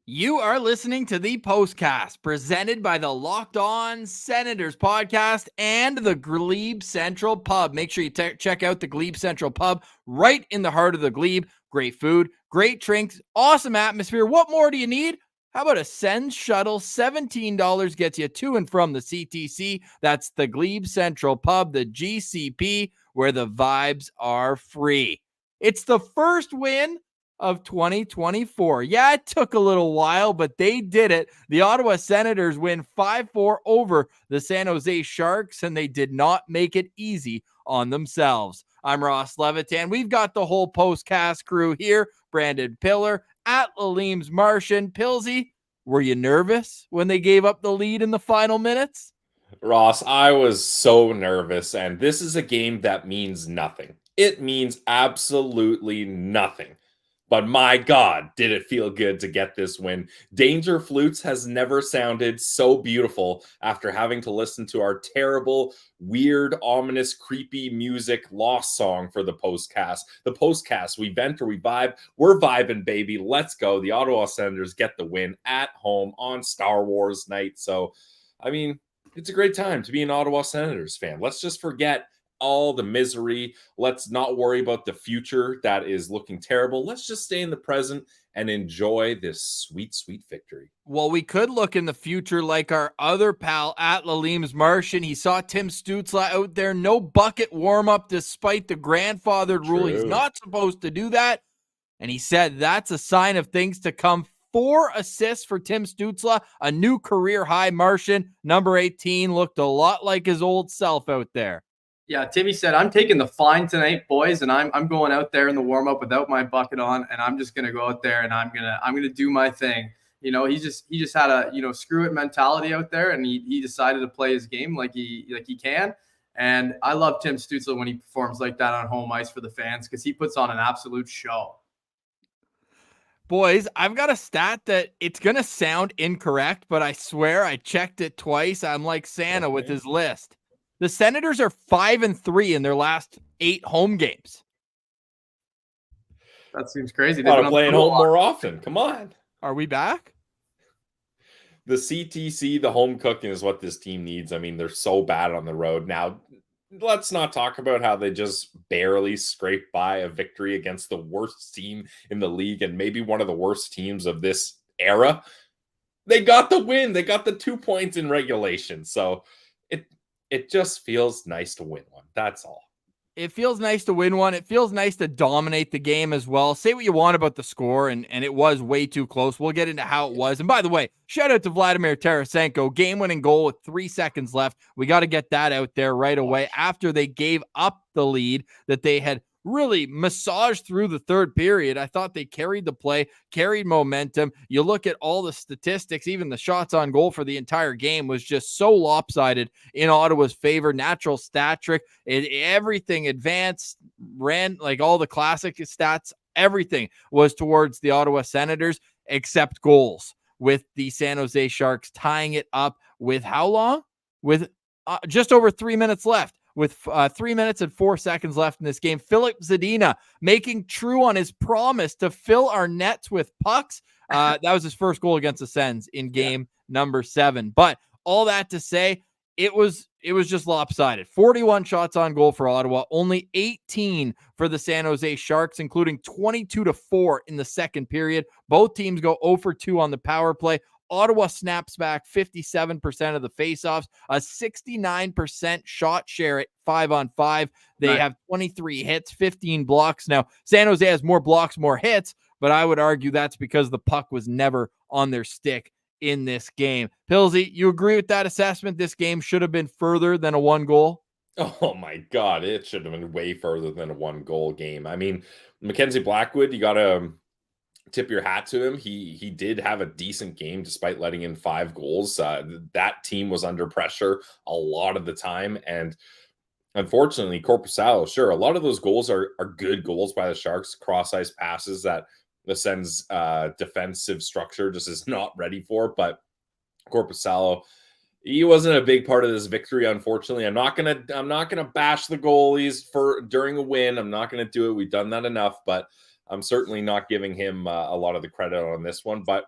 You are listening to the Postcast, presented by the Locked On Senators podcast and the Glebe Central Pub. Make sure you check out the Glebe Central Pub right in the heart of the Glebe. Great food, great drinks, awesome atmosphere. What more do you need? How about a Sens shuttle? $17 gets you to and from the CTC. That's the Glebe Central Pub, the GCP, where the vibes are free. It's the first win of 2024. Yeah, it took a little while, but they did it. The Ottawa Senators win 5-4 over the San Jose Sharks, and they did not make it easy on themselves. I'm Ross Levitan. We've got the whole Postcast crew here. Brandon Piller at Piller Martian. Pilsy, were you nervous when they gave up the lead in the final minutes? Ross, I was so nervous, and this is a game that means nothing. It means absolutely nothing. But my God, did it feel good to get this win. Danger Flutes has never sounded so beautiful after having to listen to our terrible, weird, ominous, creepy music lost song for the Postcast. The Postcast, we vent or we vibe. We're vibing, baby. Let's go. The Ottawa Senators get the win at home on Star Wars night. So, I mean, it's a great time to be an Ottawa Senators fan. Let's just forget all the misery. Let's not worry about the future that is looking terrible. Let's just stay in the present and enjoy this sweet, sweet victory. Well, we could look in the future like our other pal at Piller Martian. He saw Tim Stützle out there, no bucket warm-up despite the grandfathered rule. He's not supposed to do that. And he said that's a sign of things to come. 4 assists for Tim Stützle, a new career high. Martian, number 18, looked a lot like his old self out there. Yeah, Timmy said, I'm taking the fine tonight, boys, and I'm going out there in the warm-up without my bucket on, and I'm just gonna go out there and I'm gonna do my thing. You know, he just had a screw it mentality out there, and he decided to play his game like he can. And I love Tim Stützle when he performs like that on home ice for the fans because he puts on an absolute show. Boys, I've got a stat that it's going to sound incorrect, but I swear I checked it twice. I'm like Santa with his list. The Senators are 5-3 in their last 8 home games. That seems crazy. They've been playing home more often. Come on. Are we back? The CTC, the home cooking is what this team needs. I mean, they're so bad on the road. Now, let's not talk about how they just barely scraped by a victory against the worst team in the league and maybe one of the worst teams of this era. They got the win. They got the 2 points in regulation. So it just feels nice to win one. That's all. It feels nice to win one. It feels nice to dominate the game as well. Say what you want about the score, and it was way too close. We'll get into how it was. And by the way, shout out to Vladimir Tarasenko, game-winning goal with 3 seconds left. We got to get that out there right away after they gave up the lead that they had really massaged through the third period. I thought they carried the play, carried momentum. You look at all the statistics, even the shots on goal for the entire game was just so lopsided in Ottawa's favor. Natural stat trick, everything advanced, ran like all the classic stats, everything was towards the Ottawa Senators except goals, with the San Jose Sharks tying it up with how long? With just over 3 minutes left. With 3 minutes and 4 seconds left in this game, Filip Zadina making true on his promise to fill our nets with pucks. That was his first goal against the Sens in game number 7. But all that to say, it was just lopsided. 41 shots on goal for Ottawa, only 18 for the San Jose Sharks, including 22-4 in the second period. Both teams go 0 for 2 on the power play. Ottawa snaps back 57% of the faceoffs, a 69% shot share at 5-on-5. They have 23 hits, 15 blocks. Now, San Jose has more blocks, more hits, but I would argue that's because the puck was never on their stick in this game. Pilsy, you agree with that assessment? This game should have been further than a 1 goal? Oh my God, it should have been way further than a 1 goal game. I mean, Mackenzie Blackwood, you got to tip your hat to him. He did have a decent game despite letting in 5 goals. That team was under pressure a lot of the time, and unfortunately, Korpisalo, sure, a lot of those goals are good goals by the Sharks, cross-ice passes that the Sens defensive structure just is not ready for, but Korpisalo, he wasn't a big part of this victory, unfortunately. I'm not gonna bash the goalies for during a win. I'm not gonna do it. We've done that enough, but I'm certainly not giving him a lot of the credit on this one. But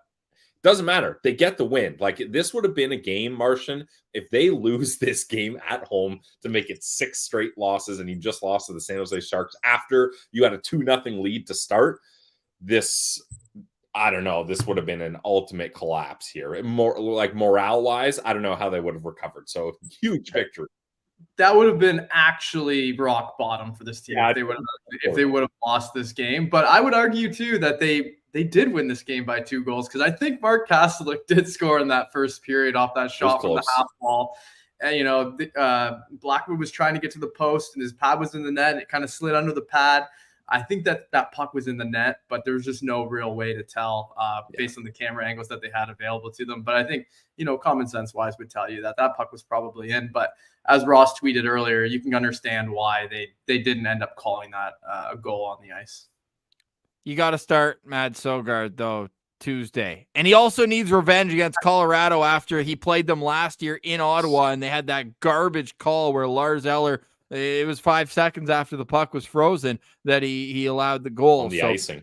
Doesn't matter. They get the win. Like, this would have been a game, Martian, if they lose this game at home to make it 6 straight losses, and you just lost to the San Jose Sharks after you had a 2-0 lead to start. This, I don't know, this would have been an ultimate collapse here. More like morale-wise, I don't know how they would have recovered. So huge victory. That would have been actually rock bottom for this team if they would have lost this game. But I would argue too that they did win this game by 2 goals, because I think Mark Kastelik did score in that first period off that shot from the half wall. And Blackwood was trying to get to the post, and his pad was in the net, and it kind of slid under the pad. I think that puck was in the net, but there was just no real way to tell based on the camera angles that they had available to them. But I think, common sense wise would tell you that puck was probably in. But as Ross tweeted earlier, you can understand why they didn't end up calling that a goal on the ice. You got to start Mads Søgaard, though, Tuesday. And he also needs revenge against Colorado after he played them last year in Ottawa, and they had that garbage call where Lars Eller, it was 5 seconds after the puck was frozen that he allowed the goal. On the icing.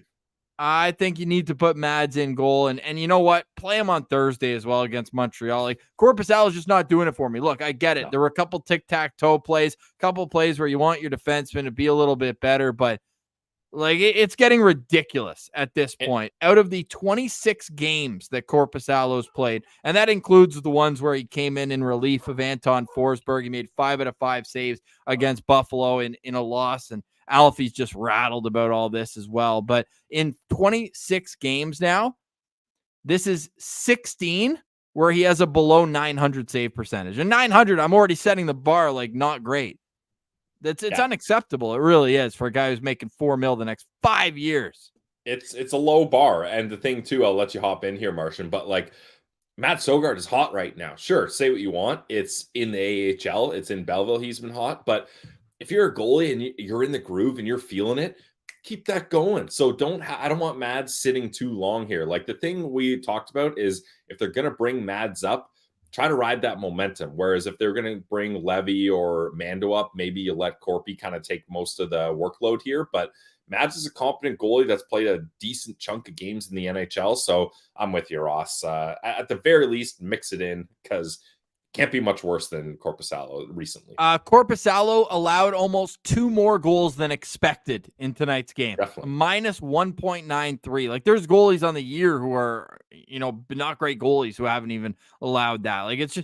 I think you need to put Mads in goal, and you know what? Play him on Thursday as well against Montreal. Like, Korpisalo is just not doing it for me. Look, I get it. No. There were a couple tic-tac-toe plays, a couple plays where you want your defenseman to be a little bit better, but like, it's getting ridiculous at this point. Out of the 26 games that Korpisalo's played, and that includes the ones where he came in relief of Anton Forsberg, he made 5 out of 5 saves against Buffalo in a loss, and Alfie's just rattled about all this as well. But in 26 games now, this is 16 where he has a below 900 save percentage. And 900, I'm already setting the bar like not great. It's unacceptable. It really is, for a guy who's making $4 million the next 5 years. It's a low bar. And the thing too, I'll let you hop in here, Martian, but like, Matt Søgaard is hot right now. Sure, say what you want. It's in the AHL. It's in Belleville. He's been hot. But if you're a goalie and you're in the groove and you're feeling it, keep that going. So I don't want Mads sitting too long here. Like, the thing we talked about is if they're going to bring Mads up, try to ride that momentum. Whereas if they're going to bring Levy or Mando up, maybe you let Corpy kind of take most of the workload here. But Mads is a competent goalie that's played a decent chunk of games in the NHL. So I'm with you, Ross. At the very least, mix it in, because can't be much worse than Korpisalo recently. Korpisalo allowed almost 2 more goals than expected in tonight's game. Definitely. Minus 1.93. Like, there's goalies on the year who are, not great goalies who haven't even allowed that. Like, it's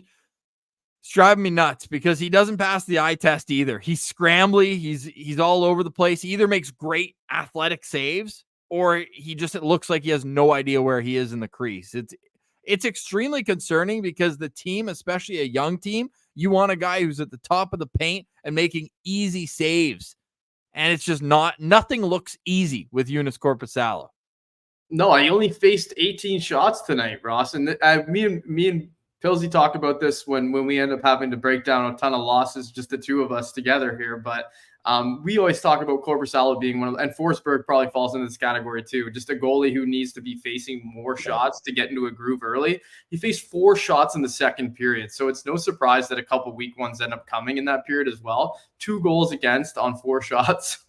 driving me nuts because he doesn't pass the eye test either. He's scrambly. He's all over the place. He either makes great athletic saves, or it looks like he has no idea where he is in the crease. It's extremely concerning because the team, especially a young team, you want a guy who's at the top of the paint and making easy saves. And it's just nothing looks easy with Joonas Korpisalo. No, I only faced 18 shots tonight, Ross. And me and Pilsy talk about this when we end up having to break down a ton of losses, just the two of us together here. But we always talk about Korpisalo being one of, and Forsberg probably falls into this category too, just a goalie who needs to be facing more shots to get into a groove early. He faced 4 shots in the second period, so it's no surprise that a couple weak ones end up coming in that period as well. 2 goals against on 4 shots.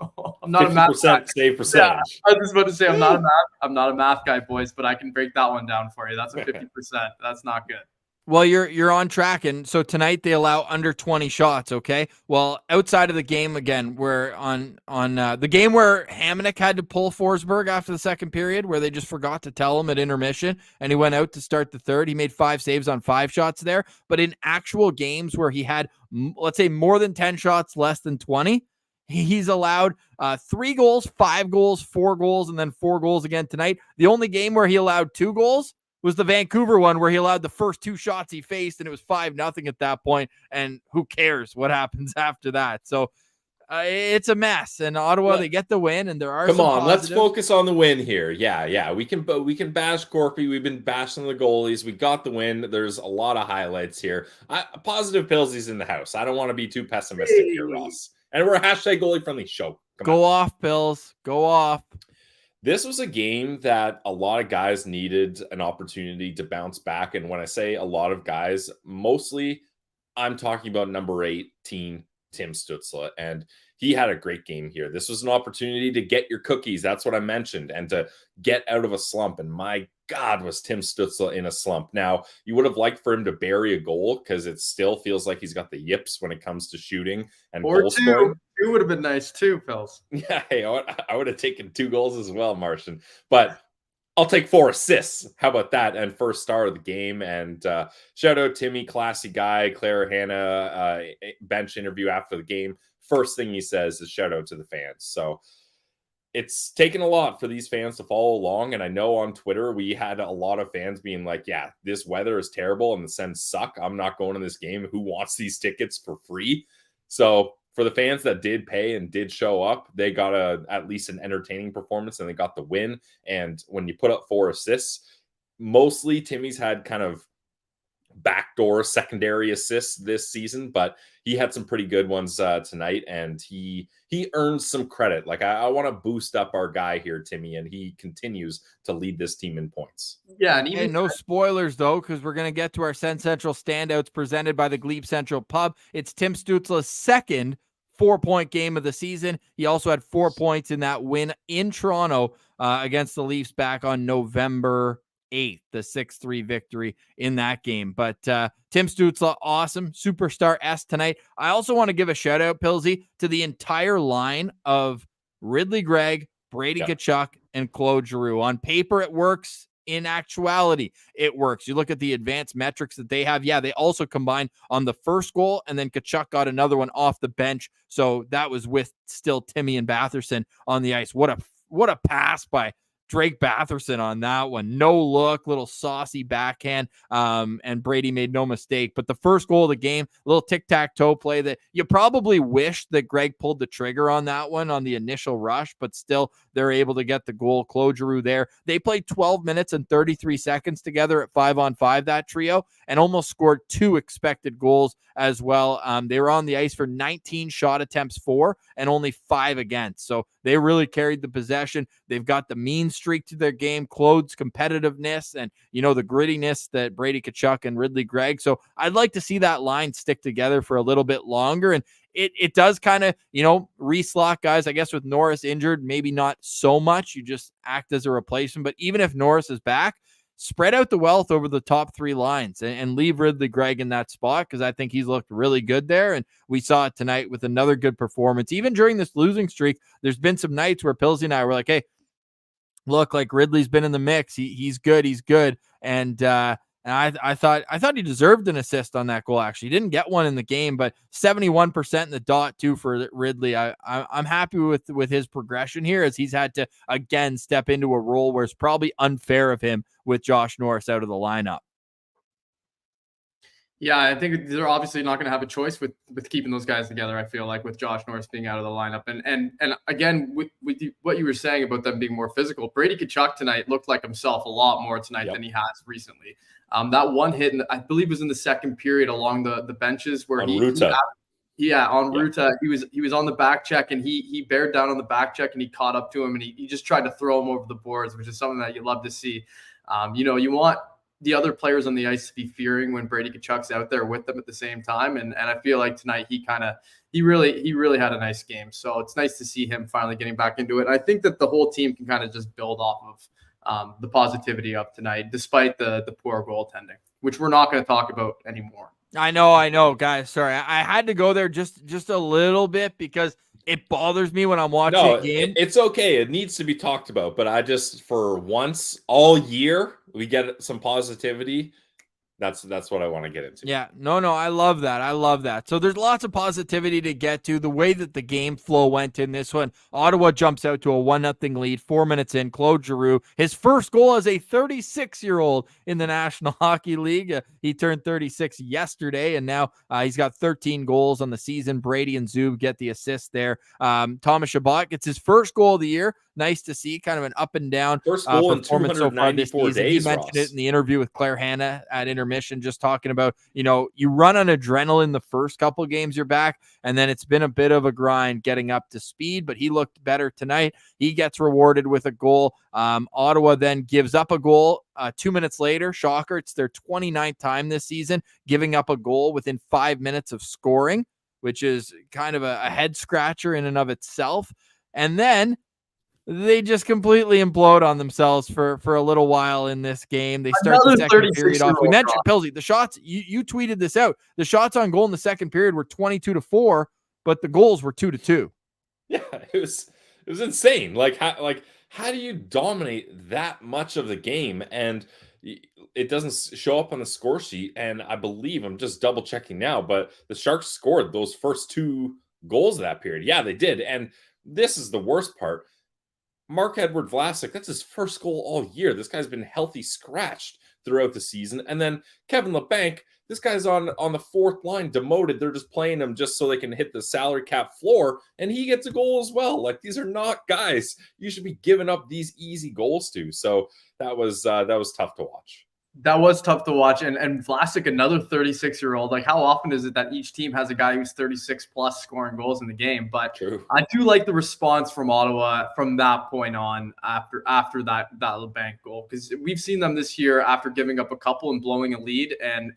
I'm not a math guy. Save percentage. Yeah, I was about to say I'm not a math guy, boys, but I can break that one down for you. That's a 50%. That's not good. Well, you're on track, and so tonight they allow under 20 shots, okay? Well, outside of the game, again, we're on the game where Hamonic had to pull Forsberg after the second period, where they just forgot to tell him at intermission, and he went out to start the third. He made 5 saves on 5 shots there, but in actual games where he had, let's say, more than 10 shots, less than 20, he's allowed 3 goals, 5 goals, 4 goals, and then 4 goals again tonight. The only game where he allowed 2 goals was the Vancouver one, where he allowed the first 2 shots he faced, and it was 5-0 at that point, and who cares what happens after that? So it's a mess. And Ottawa, they get the win, and there are Come some on, positives. let's focus on the win here. Yeah. We can bash Corpy. We've been bashing the goalies. We got the win. There's a lot of highlights here. Positive Pilsies in the house. I don't want to be too pessimistic here, Ross. And we're a #goalie friendly show. Go off, Pills. Go off. This was a game that a lot of guys needed an opportunity to bounce back. And when I say a lot of guys, mostly I'm talking about number 18, Tim Stützle. And he had a great game here. This was an opportunity to get your cookies. That's what I mentioned, and to get out of a slump. And my God, was Tim Stützle in a slump. Now, you would have liked for him to bury a goal because it still feels like he's got the yips when it comes to shooting and Or goal scoring. Two would have been nice too, Pils. Yeah, hey, I would have taken 2 goals as well, Martian. But I'll take 4 assists. How about that? And first star of the game. And shout out Timmy, classy guy. Claire Hanna bench interview after the game. First thing he says is shout out to the fans. So it's taken a lot for these fans to follow along. And I know on Twitter, we had a lot of fans being like, yeah, this weather is terrible and the Sens suck. I'm not going to this game. Who wants these tickets for free? So for the fans that did pay and did show up, they got at least an entertaining performance and they got the win. And when you put up 4 assists, mostly Timmy's had kind of backdoor secondary assists this season, but he had some pretty good ones tonight, and he earned some credit. Like, I want to boost up our guy here, Timmy, and he continues to lead this team in points. Yeah, and even no spoilers though, because we're gonna get to our Sen Central standouts presented by the Glebe Central Pub. It's Tim Stützle's second 4-point game of the season. He also had 4 points in that win in Toronto against the Leafs back on November 8th, the 6-3 victory in that game. But Tim Stützle, awesome superstar S tonight. I also want to give a shout out, Pilsy, to the entire line of Ridley Gregg, Brady Tkachuk, and Claude Giroux. On paper, it works. In actuality, it works. You look at the advanced metrics that they have. Yeah, they also combined on the first goal, and then Tkachuk got another one off the bench. So that was with still Timmy and Batherson on the ice. What a pass by Drake Batherson on that one. No look, little saucy backhand, and Brady made no mistake. But the first goal of the game, little tic-tac-toe play that you probably wish that Greg pulled the trigger on that one on the initial rush, but still they're able to get the goal. Claude Giroux there. They played 12 minutes and 33 seconds together at 5-on-5, that trio, and almost scored 2 expected goals as well. They were on the ice for 19 shot attempts for and only 5 against. So they really carried the possession. They've got the mean streak to their game, Claude's competitiveness, and the grittiness that Brady Tkachuk and Ridley Gregg. So I'd like to see that line stick together for a little bit longer. And it does kind of, reslot guys, I guess, with Norris injured, maybe not so much. You just act as a replacement. But even if Norris is back, spread out the wealth over the top 3 lines and leave Ridley Gregg in that spot, because I think he's looked really good there. And we saw it tonight with another good performance. Even during this losing streak, there's been some nights where Pilsy and I were like, hey, look, like Ridley's been in the mix. He's good. He's good. And I thought he deserved an assist on that goal. Actually, he didn't get one in the game, but 71% in the dot too for Ridley. I'm happy with his progression here, as he's had to again step into a role where it's probably unfair of him with Josh Norris out of the lineup. Yeah, I think they're obviously not going to have a choice with keeping those guys together. I feel like with Josh Norris being out of the lineup, and again with what you were saying about them being more physical, Brady Tkachuk tonight looked like himself a lot more tonight than he has recently. That one hit, I believe, was in the second period along the benches where Ruta, he was on the back check, and he bared down on the back check, and he caught up to him, and he just tried to throw him over the boards, which is something that you love to see. You want the other players on the ice to be fearing when Brady Tkachuk's out there with them at the same time. And I feel like tonight he really had a nice game. So it's nice to see him finally getting back into it. I think that the whole team can kind of just build off of the positivity of tonight, despite the poor goaltending, which we're not going to talk about anymore. I know, guys. Sorry. I had to go there just a little bit because it bothers me when I'm watching a game. It's okay. It needs to be talked about. But I just, for once all year, we get some positivity. That's what I want to get into. Yeah, no, I love that. So there's lots of positivity to get to. The way that the game flow went in this one, Ottawa jumps out to a 1-0 lead, 4 minutes in. Claude Giroux, his first goal as a 36-year-old in the National Hockey League. He turned 36 yesterday, and now he's got 13 goals on the season. Brady and Zub get the assist there. Thomas Chabot gets his first goal of the year. Nice to see, kind of an up and down first goal performance in 294 days. He mentioned it in the interview with Claire Hanna at intermission, just talking about, you run on adrenaline the first couple of games you're back, and then it's been a bit of a grind getting up to speed, but he looked better tonight. He gets rewarded with a goal. Ottawa then gives up a goal 2 minutes later. Shocker, it's their 29th time this season giving up a goal within 5 minutes of scoring. which is kind of a head scratcher in and of itself. And then they just completely implode on themselves for a little while in this game. They start the second period off. We mentioned Pilsy. The shots, you tweeted this out. The shots on goal in the second period were 22-4, but the goals were 2-2. Yeah, it was insane. Like how do you dominate that much of the game and it doesn't show up on the score sheet? And I believe, I'm just double checking now, but the Sharks scored those first 2 goals of that period. Yeah, they did. And this is the worst part. Marc-Edouard Vlasic, that's his first goal all year. This guy's been healthy scratched throughout the season. And then Kevin Labanc, this guy's on the 4th line, demoted. They're just playing him just so they can hit the salary cap floor, and he gets a goal as well. Like, these are not guys you should be giving up these easy goals to. So that was tough to watch. That was tough to watch. And Vlasic, another 36-year-old. Like, how often is it that each team has a guy who's 36 plus scoring goals in the game? But True. I do like the response from Ottawa from that point on after that Labanc goal, because we've seen them this year after giving up a couple and blowing a lead and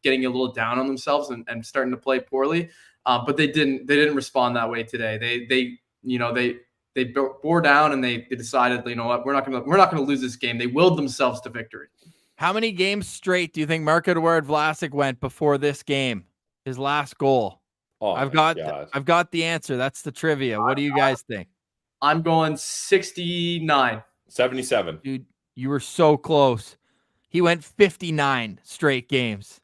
getting a little down on themselves and starting to play poorly. But they didn't respond that way today. They bore down and they decided, you know what, we're not gonna lose this game. They willed themselves to victory. How many games straight do you think Marc-Edouard Vlasic went before this game? His last goal. Oh, I've got the answer. That's the trivia. What do you guys think? I'm going 69. 77. Dude, you were so close. He went 59 straight games.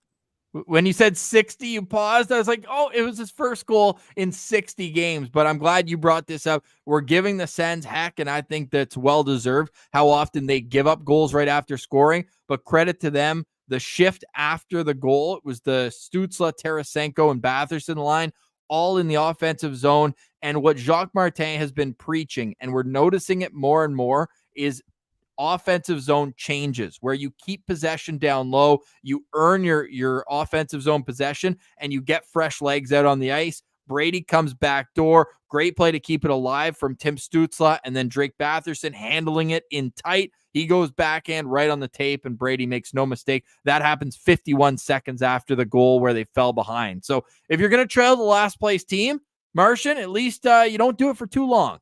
When you said 60, you paused. I was like, oh, it was his first goal in 60 games. But I'm glad you brought this up. We're giving the Sens heck, and I think that's well-deserved, how often they give up goals right after scoring. But credit to them, the shift after the goal, it was the Stützle, Tarasenko, and Batherson line, all in the offensive zone. And what Jacques Martin has been preaching, and we're noticing it more and more, is offensive zone changes where you keep possession down low, you earn your offensive zone possession, and you get fresh legs out on the ice. Brady comes back door. Great play to keep it alive from Tim Stützle, and then Drake Batherson handling it in tight. He goes backhand right on the tape, and Brady makes no mistake. That happens 51 seconds after the goal where they fell behind. So if you're going to trail the last place team, Martian, at least you don't do it for too long.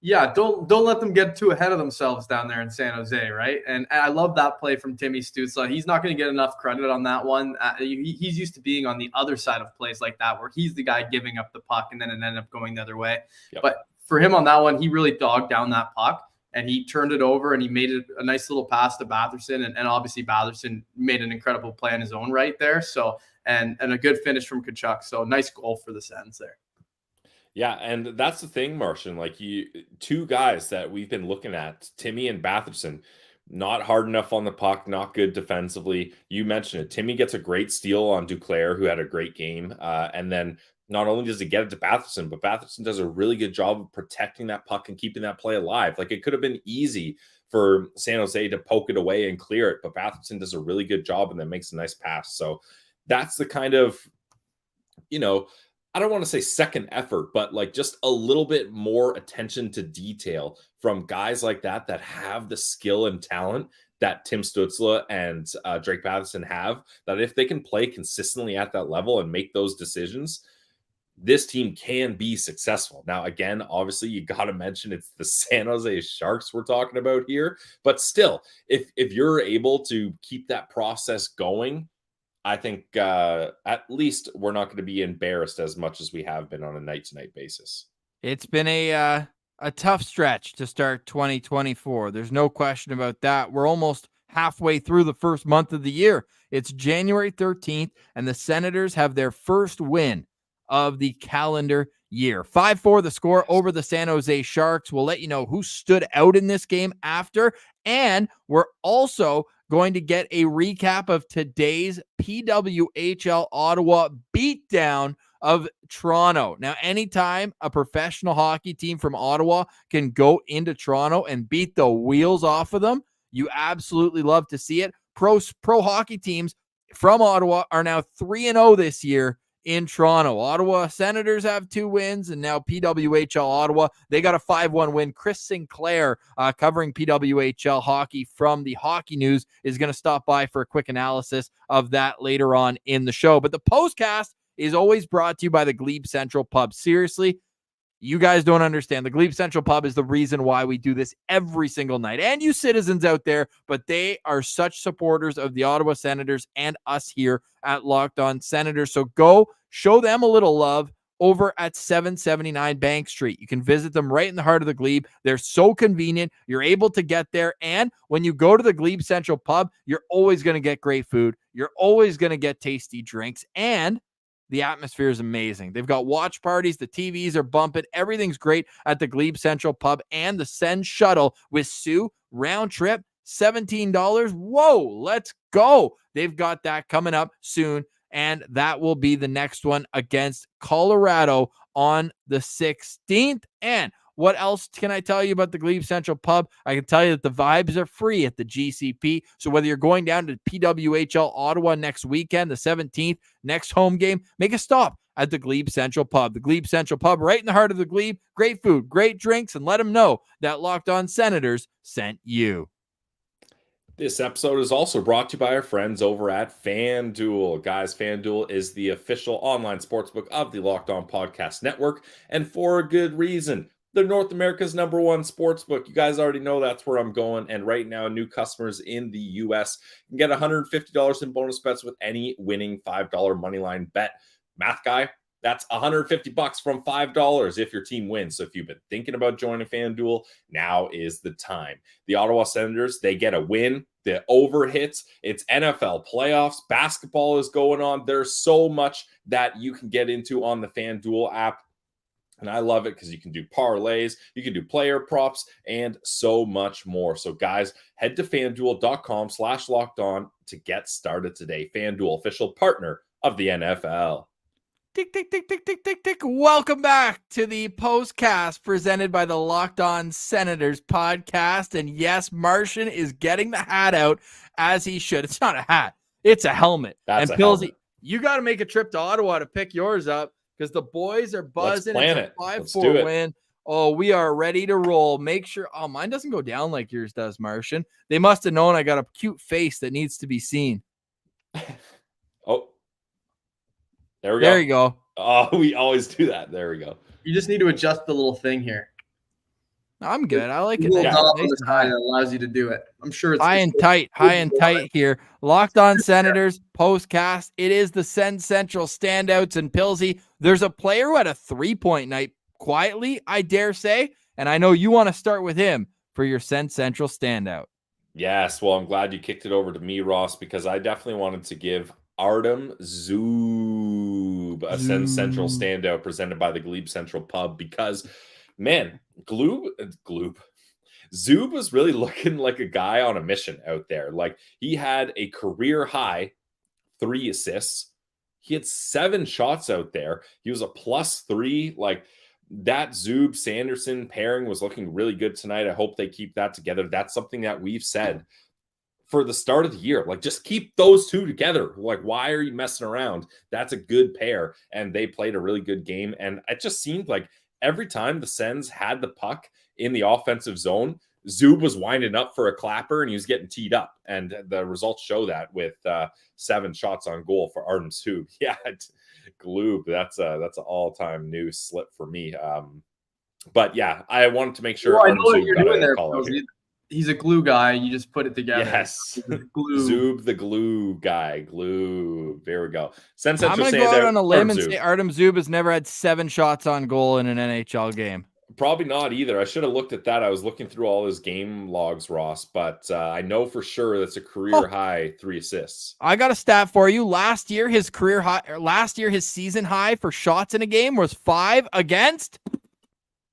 Yeah, don't let them get too ahead of themselves down there in San Jose, right? And I love that play from Timmy Stützle. He's not going to get enough credit on that one. He's used to being on the other side of plays like that, where he's the guy giving up the puck and then it ended up going the other way. Yep. But for him on that one, he really dogged down that puck and he turned it over and he made it a nice little pass to Batherson. And obviously Batherson made an incredible play in his own right there. So and a good finish from Tkachuk. So nice goal for the Sens there. Yeah, and that's the thing, Martian. Like, two guys that we've been looking at, Timmy and Batherson, not hard enough on the puck, not good defensively. You mentioned it. Timmy gets a great steal on Duclair, who had a great game. And then not only does he get it to Batherson, but Batherson does a really good job of protecting that puck and keeping that play alive. Like, it could have been easy for San Jose to poke it away and clear it, but Batherson does a really good job and then makes a nice pass. So that's the kind of, I don't want to say second effort, but like just a little bit more attention to detail from guys like that have the skill and talent that Tim Stützle and Drake Batherson have, that if they can play consistently at that level and make those decisions, this team can be successful. Now, again, obviously you got to mention it's the San Jose Sharks we're talking about here, but still, if you're able to keep that process going, I think at least we're not going to be embarrassed as much as we have been on a night-to-night basis. It's been a tough stretch to start 2024. There's no question about that. We're almost halfway through the first month of the year. It's January 13th, and the Senators have their first win of the calendar year. 5-4 the score over the San Jose Sharks. We'll let you know who stood out in this game after, and we're also going to get a recap of today's PWHL Ottawa beatdown of Toronto. Now, anytime a professional hockey team from Ottawa can go into Toronto and beat the wheels off of them, you absolutely love to see it. Pro hockey teams from Ottawa are now 3-0 this year in Toronto. Ottawa Senators have 2 wins, and now PWHL Ottawa, they got a 5-1 win. Chris Sinclair, covering PWHL hockey from the Hockey News, is going to stop by for a quick analysis of that later on in the show. But the Postcast is always brought to you by the Glebe Central Pub. Seriously, you guys don't understand. The Glebe Central Pub is the reason why we do this every single night. And you citizens out there, but they are such supporters of the Ottawa Senators and us here at Locked On Senators. So go show them a little love over at 779 Bank Street. You can visit them right in the heart of the Glebe. They're so convenient. You're able to get there. And when you go to the Glebe Central Pub, you're always going to get great food. You're always going to get tasty drinks. And the atmosphere is amazing. They've got watch parties. The TVs are bumping. Everything's great at the Glebe Central Pub and the Send Shuttle with Sue. Round trip, $17. Whoa, let's go. They've got that coming up soon. And that will be the next one against Colorado on the 16th. And what else can I tell you about the Glebe Central Pub? I can tell you that the vibes are free at the GCP. So whether you're going down to PWHL Ottawa next weekend, the 17th, next home game, make a stop at the Glebe Central Pub. The Glebe Central Pub right in the heart of the Glebe. Great food, great drinks, and let them know that Locked On Senators sent you. This episode is also brought to you by our friends over at FanDuel. Guys, FanDuel is the official online sportsbook of the Locked On Podcast Network, and for a good reason. They're North America's #1 sportsbook. You guys already know that's where I'm going. And right now, new customers in the U.S. can get $150 in bonus bets with any winning $5 moneyline bet. Math guy, that's $150 from $5 if your team wins. So if you've been thinking about joining FanDuel, now is the time. The Ottawa Senators, they get a win. The over hits. It's NFL playoffs. Basketball is going on. There's so much that you can get into on the FanDuel app. And I love it because you can do parlays, you can do player props, and so much more. So guys, head to FanDuel.com/lockedon to get started today. FanDuel, official partner of the NFL. Tick, tick, tick, tick, tick, tick, tick. Welcome back to the Postcast presented by the Locked On Senators podcast. And yes, Martian is getting the hat out as he should. It's not a hat. It's a helmet. That's and a Pillsy, helmet. You got to make a trip to Ottawa to pick yours up because the boys are buzzing. Let's plan it's a it. 5-4 win. Oh, we are ready to roll. Make sure. Oh, mine doesn't go down like yours does, Martian. They must have known I got a cute face that needs to be seen. Oh. There we go. There you go. Oh, we always do that. There we go. You just need to adjust the little thing here. I'm good. I like The it. little Nice knob on and the high. side that allows you to do it. I'm sure it's High and tight here. Locked On Senators Postcast. It is the Send Central standouts and Pillsy. There's a player who had a 3-point night quietly, I dare say. And I know you want to start with him for your Send Central standout. Yes. Well, I'm glad you kicked it over to me, Ross, because I definitely wanted to give Artem Zub a Send Central standout presented by the Glebe Central Pub because, man, Zub was really looking like a guy on a mission out there. Like, he had a career high 3 assists. He had 7 shots out there. He was a +3. Like, that Zub Sanderson pairing was looking really good tonight. I hope they keep that together. That's something that we've said for the start of the year. Like, just keep those two together. Like, why are you messing around? That's a good pair. And they played a really good game. And it just seemed like every time the Sens had the puck in the offensive zone, Zub was winding up for a clapper and he was getting teed up. And the results show that with 7 shots on goal for Artem Zub. Yeah, Gloob, that's an all-time new slip for me. But yeah, I wanted to make sure. Well, I know what you're doing there, he's a glue guy. You just put it together. Yes. Glue. Zub, the glue guy. Glue. There we go. I'm going to go out on a limb and say Artem Zub has never had 7 shots on goal in an NHL game. Probably not either. I should have looked at that. I was looking through all his game logs, Ross, but I know for sure that's a career high 3 assists. I got a stat for you. Last year, his season high for shots in a game was 5 against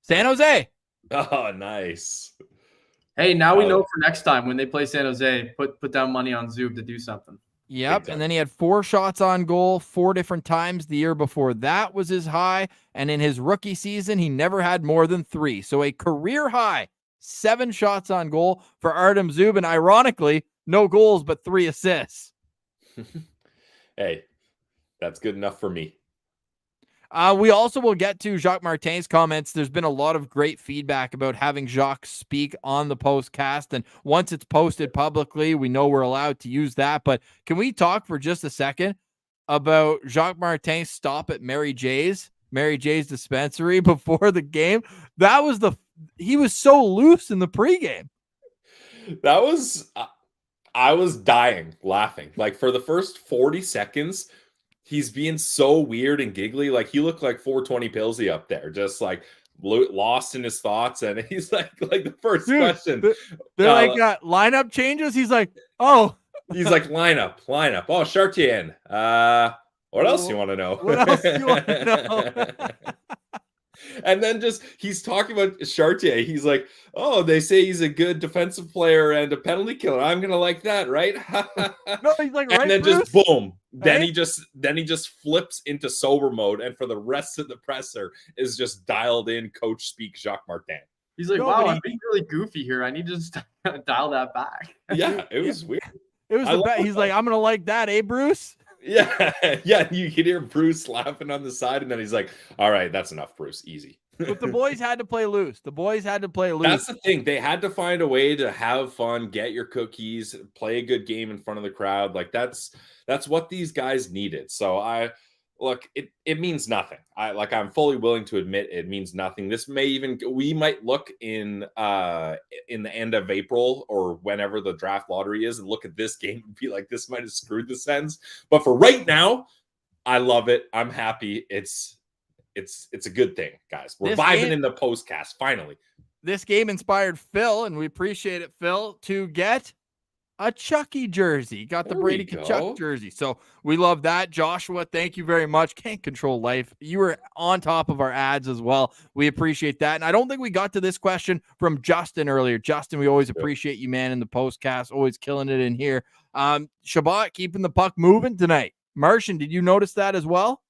San Jose. Oh, nice. Hey, now we know for next time when they play San Jose, put down money on Zub to do something. Yep, and then he had 4 shots on goal 4 different times. The year before that was his high, and in his rookie season, he never had more than 3. So a career high 7 shots on goal for Artem Zub, and ironically, no goals but 3 assists. Hey, that's good enough for me. We also will get to Jacques Martin's comments. There's been a lot of great feedback about having Jacques speak on the postcast. And once it's posted publicly, we know we're allowed to use that. But can we talk for just a second about Jacques Martin's stop at Mary J's dispensary before the game? He was so loose in the pregame. That was, I was dying laughing. Like for the first 40 seconds, he's being so weird and giggly. Like he looked like 420 Pillsy up there, just like lost in his thoughts. And he's like the first question. They're lineup changes. He's like, oh. He's like, lineup. Oh, Chartier. What else you want to know? What else you want to know? And then he's talking about Chartier. He's like, oh, they say he's a good defensive player and a penalty killer. I'm gonna like that, right? No, he's like, right, and then Bruce? just boom. Then Hey? he just flips into sober mode, and for the rest of the presser is just dialed in coach speak Jacques Martin. He's like, wow, I'm being really goofy here. I need to just dial that back. Yeah, it was weird. It was the best. He's like, I'm gonna like that, eh, Bruce? Yeah. You could hear Bruce laughing on the side, and then he's like, all right, that's enough, Bruce. Easy. But the boys had to play loose. That's the thing. They had to find a way to have fun, get your cookies, play a good game in front of the crowd. Like that's what these guys needed. So it means nothing. I'm fully willing to admit it means nothing. We might look in the end of April or whenever the draft lottery is and look at this game and be like, this might have screwed the Sens. But for right now, I love it. I'm happy. It's a good thing, guys. We're vibing in the postcast finally. This game inspired Phil, and we appreciate it, Phil, to get a Chucky jersey. Got the Brady Tkachuk jersey. So we love that. Joshua, thank you very much. Can't control life. You were on top of our ads as well. We appreciate that. And I don't think we got to this question from Justin earlier. Justin, we always appreciate you, man, in the postcast. Always killing it in here. Shabbat keeping the puck moving tonight. Martian, did you notice that as well?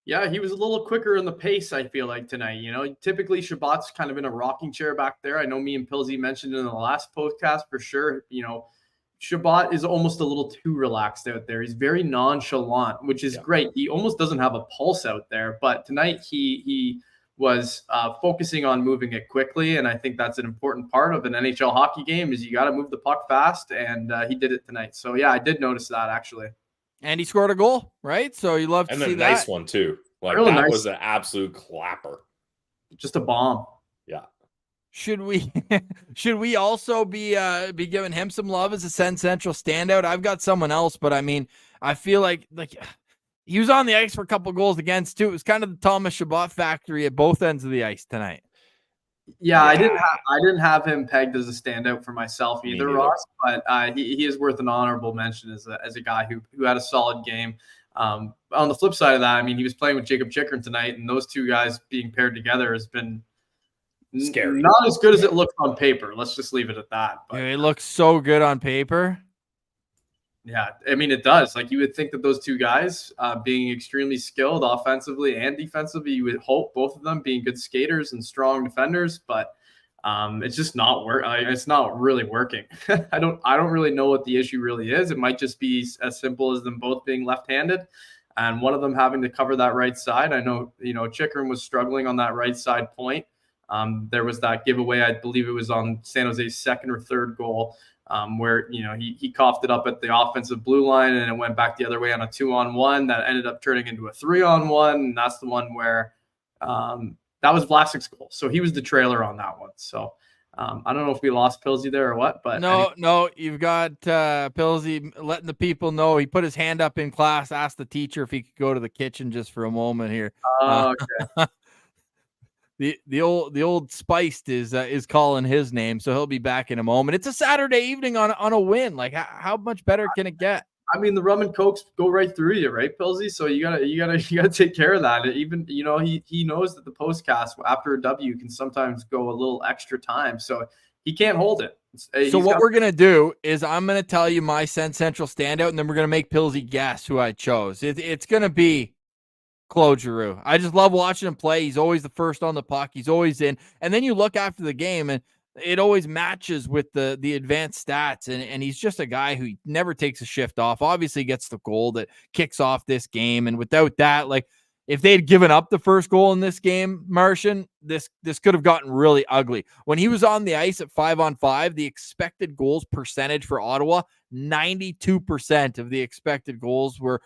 Yeah, he was a little quicker in the pace, I feel like, tonight. Typically Shabbat's kind of in a rocking chair back there. I know me and Pilsy mentioned in the last podcast for sure. Shabbat is almost a little too relaxed out there. He's very nonchalant, which is great. He almost doesn't have a pulse out there. But tonight he was focusing on moving it quickly, and I think that's an important part of an NHL hockey game is you got to move the puck fast, and he did it tonight. So, yeah, I did notice that, actually. And he scored a goal, right? So you love to see that. And a nice one, too. Like, really that nice. was an absolute clapper. Just a bomb. Yeah. Should we also be giving him some love as a Sen Central standout? I've got someone else, but I mean, I feel like he was on the ice for a couple goals against too. It was kind of the Thomas Shabbat factory at both ends of the ice tonight. Yeah, I didn't have him pegged as a standout for myself either, Ross. But he is worth an honorable mention as a guy who had a solid game. On the flip side of that, I mean, he was playing with Jacob Chikrin tonight, and those two guys being paired together has been scary. Not as good as it looks on paper. Let's just leave it at that. But it looks so good on paper. Yeah, I mean, it does. Like, you would think that those two guys being extremely skilled offensively and defensively, you would hope both of them being good skaters and strong defenders, but it's just not it's not really working. I don't really know what the issue really is. It might just be as simple as them both being left-handed and one of them having to cover that right side. I know, Chikrin was struggling on that right side point. There was that giveaway, I believe it was on San Jose's second or third goal, where he coughed it up at the offensive blue line and it went back the other way on a 2-on-1 that ended up turning into a 3-on-1, and that's the one where that was Vlasic's goal. So he was the trailer on that one. So I don't know if we lost Pilsy there or what, but no, you've got Pilsy letting the people know. He put his hand up in class, asked the teacher if he could go to the kitchen just for a moment here. Okay. The old Spiced is calling his name, so he'll be back in a moment. It's a Saturday evening on a win. Like, how much better can it get? I mean, the rum and cokes go right through you, right, Pilsy? So you gotta take care of that. Even he knows that the postcast after a W can sometimes go a little extra time, so he can't hold it. So what we're gonna do is I'm gonna tell you my Sen Central standout, and then we're gonna make Pilsy guess who I chose. It's gonna be Claude Giroux. I just love watching him play. He's always the first on the puck. He's always in. And then you look after the game, and it always matches with the advanced stats. And he's just a guy who never takes a shift off. Obviously gets the goal that kicks off this game. And without that, like, if they had given up the first goal in this game, Martian, this could have gotten really ugly. When he was on the ice at 5-on-5, the expected goals percentage for Ottawa, 92% of the expected goals were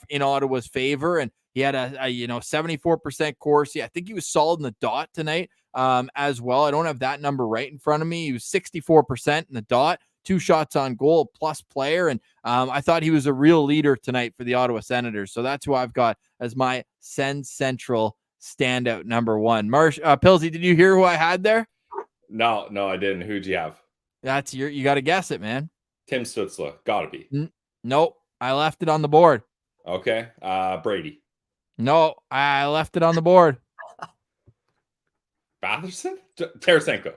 in Ottawa's favor, and he had a 74% Corsi. I think he was solid in the dot tonight as well. I don't have that number right in front of me. He was 64% in the dot, 2 shots on goal, plus player. And I thought he was a real leader tonight for the Ottawa Senators. So that's who I've got as my Send Central standout number 1. Pillsy, did you hear who I had there? No, I didn't. Who'd you have? That's you got to guess it, man. Tim Stützle. Gotta be. Nope. I left it on the board. Okay. Brady. No, I left it on the board. Batherson? Tarasenko.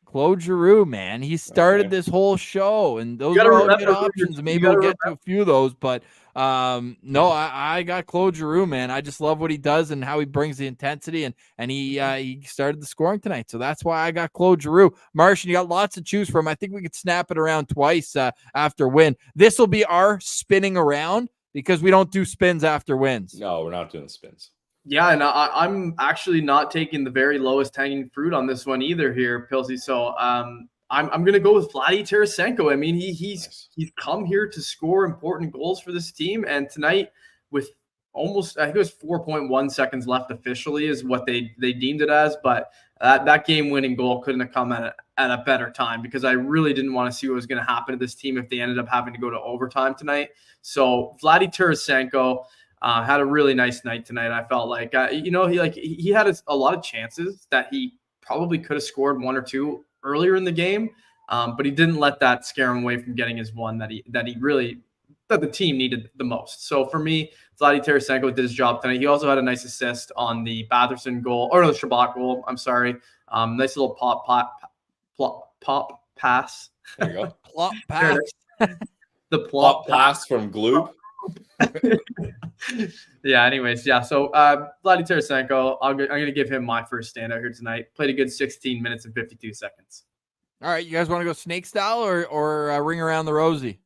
Claude Giroux, man. He started this whole show, and those are all good options. Maybe we'll get to a few of those, but no, I got Claude Giroux, man. I just love what he does and how he brings the intensity, and he started the scoring tonight. So that's why I got Claude Giroux. Martian, you got lots to choose from. I think we could snap it around twice after win. This will be our spinning around because we don't do spins after wins. No, we're not doing spins. Yeah, and I'm actually not taking the very lowest hanging fruit on this one either here, Pilsy. So I'm going to go with Vladdy Tarasenko. I mean, he's come here to score important goals for this team, and tonight with almost, I think it was 4.1 seconds left officially is what they deemed it as, but that game-winning goal couldn't have come at a better time because I really didn't want to see what was going to happen to this team if they ended up having to go to overtime tonight. So Vladdy Tarasenko had a really nice night tonight. I felt like, he had a lot of chances that he probably could have scored 1 or 2 earlier in the game, but he didn't let that scare him away from getting his one that the team needed the most. So for me, Vladdy Tarasenko did his job tonight. He also had a nice assist on the Batherson goal, or the Shabbat goal. I'm sorry. Nice little pop pass. There you go. Plop pass. The plop pass from Gloob. Yeah, anyways, yeah. So Vladdy Tarasenko, I'm going to give him my first standout here tonight. Played a good 16 minutes and 52 seconds. All right, you guys want to go snake style or ring around the rosy?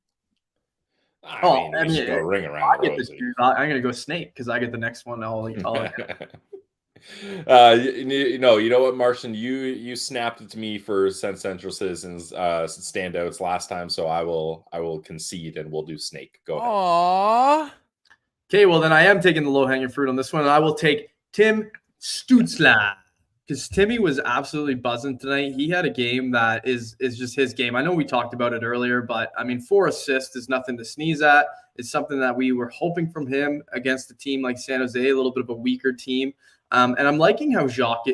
I mean, we should go ring around the rosy. I'm going to go snake because I get the next one. You know what, Martian? You snapped it to me for Send Central Citizens standouts last time, so I will concede and we'll do snake. Go ahead. Aww. Okay, well then I am taking the low hanging fruit on this one. And I will take Tim Stützle because Timmy was absolutely buzzing tonight. He had a game that is just his game. I know we talked about it earlier, but I mean, 4 assists is nothing to sneeze at. It's something that we were hoping from him against a team like San Jose, a little bit of a weaker team. And I'm liking how Jacques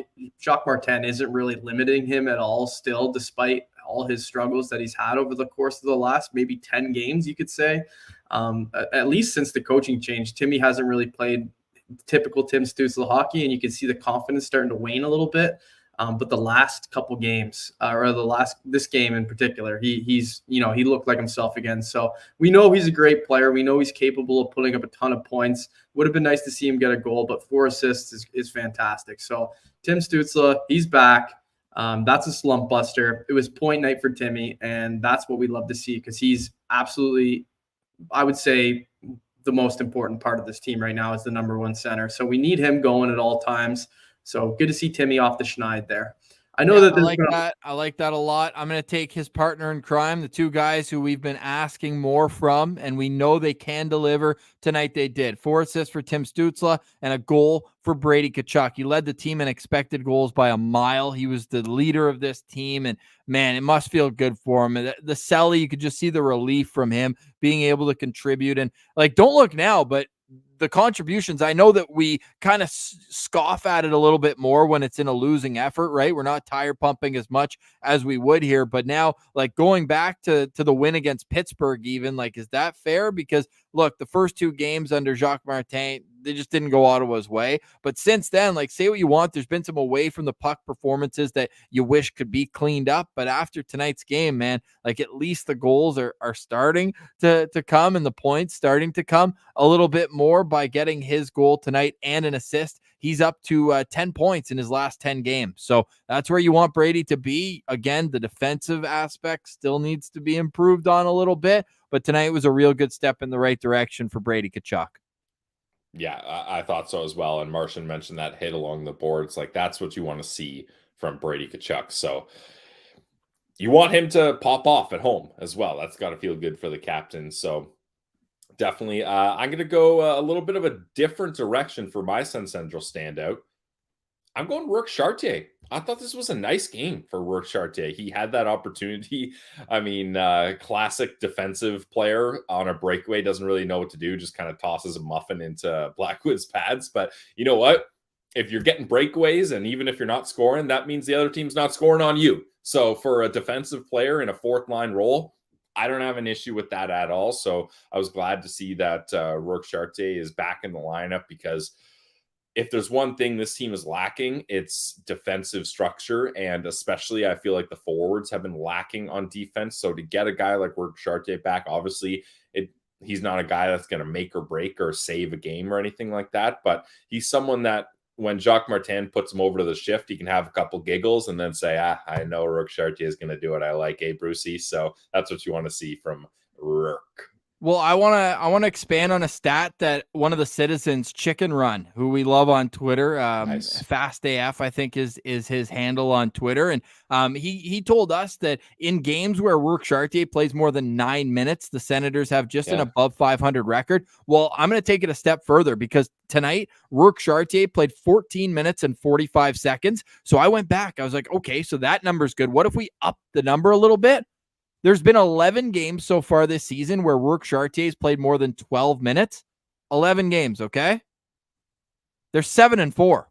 Martin isn't really limiting him at all still, despite all his struggles that he's had over the course of the last maybe 10 games, you could say. At least since the coaching change, Timmy hasn't really played typical Tim Stützle hockey, and you can see the confidence starting to wane a little bit. But the last couple games, this game in particular, he looked like himself again. So we know he's a great player. We know he's capable of putting up a ton of points. Would have been nice to see him get a goal, but 4 assists is fantastic. So Tim Stützle, he's back. That's a slump buster. It was point night for Timmy, and that's what we love to see because he's absolutely, I would say, the most important part of this team right now is the number 1 center. So we need him going at all times. So good to see Timmy off the schneid there. I know that I like that a lot. I'm going to take his partner in crime, the 2 guys who we've been asking more from, and we know they can deliver. Tonight they did. 4 assists for Tim Stützle and a goal for Brady Tkachuk. He led the team in expected goals by a mile. He was the leader of this team, and man, it must feel good for him. The Selly, you could just see the relief from him being able to contribute. And don't look now, but the contributions, I know that we kind of scoff at it a little bit more when it's in a losing effort, right? We're not tire pumping as much as we would here, but now going back to the win against Pittsburgh, even is that fair? Because look, the first 2 games under Jacques Martin, they just didn't go Ottawa's way. But since then, say what you want, there's been some away from the puck performances that you wish could be cleaned up. But after tonight's game, man, at least the goals are starting to come and the points starting to come a little bit more by getting his goal tonight and an assist. He's up to 10 points in his last 10 games. So that's where you want Brady to be. Again, the defensive aspect still needs to be improved on a little bit, but tonight was a real good step in the right direction for Brady Tkachuk. Yeah, I thought so as well. And Martian mentioned that hit along the boards. Like, that's what you want to see from Brady Tkachuk. So you want him to pop off at home as well. That's got to feel good for the captain. So definitely, I'm going to go a little bit of a different direction for my Sun Central standout. I'm going Rourke Chartier. I thought this was a nice game for Rourke Chartier. He had that opportunity. I mean, classic defensive player on a breakaway, doesn't really know what to do, just kind of tosses a muffin into Blackwood's pads. But you know what? If you're getting breakaways and even if you're not scoring, that means the other team's not scoring on you. So for a defensive player in a fourth line role, I don't have an issue with that at all. So I was glad to see that Rourke Chartier is back in the lineup, because if there's one thing this team is lacking, it's defensive structure. And especially, I feel like the forwards have been lacking on defense. So to get a guy like Rourke Chartier back, obviously, he's not a guy that's going to make or break or save a game or anything like that. But he's someone that when Jacques Martin puts him over to the shift, he can have a couple giggles and then say, I know Rourke Chartier is going to do what I like, Brucey. So that's what you want to see from Rourke. Well, I want to expand on a stat that one of the citizens, Chicken Run, who we love on Twitter, Nice. Fast AF, I think is his handle on Twitter, and he told us that in games where Rourke Chartier plays more than 9 minutes, the Senators have just an above 500 record. Well, I'm going to take it a step further, because tonight Rourke Chartier played 14 minutes and 45 seconds. So I went back. I was like, okay, so that number's good. What if we up the number a little bit? There's been 11 games so far this season where Rourke Chartier's played more than 12 minutes. 11 games, okay? They're 7-4.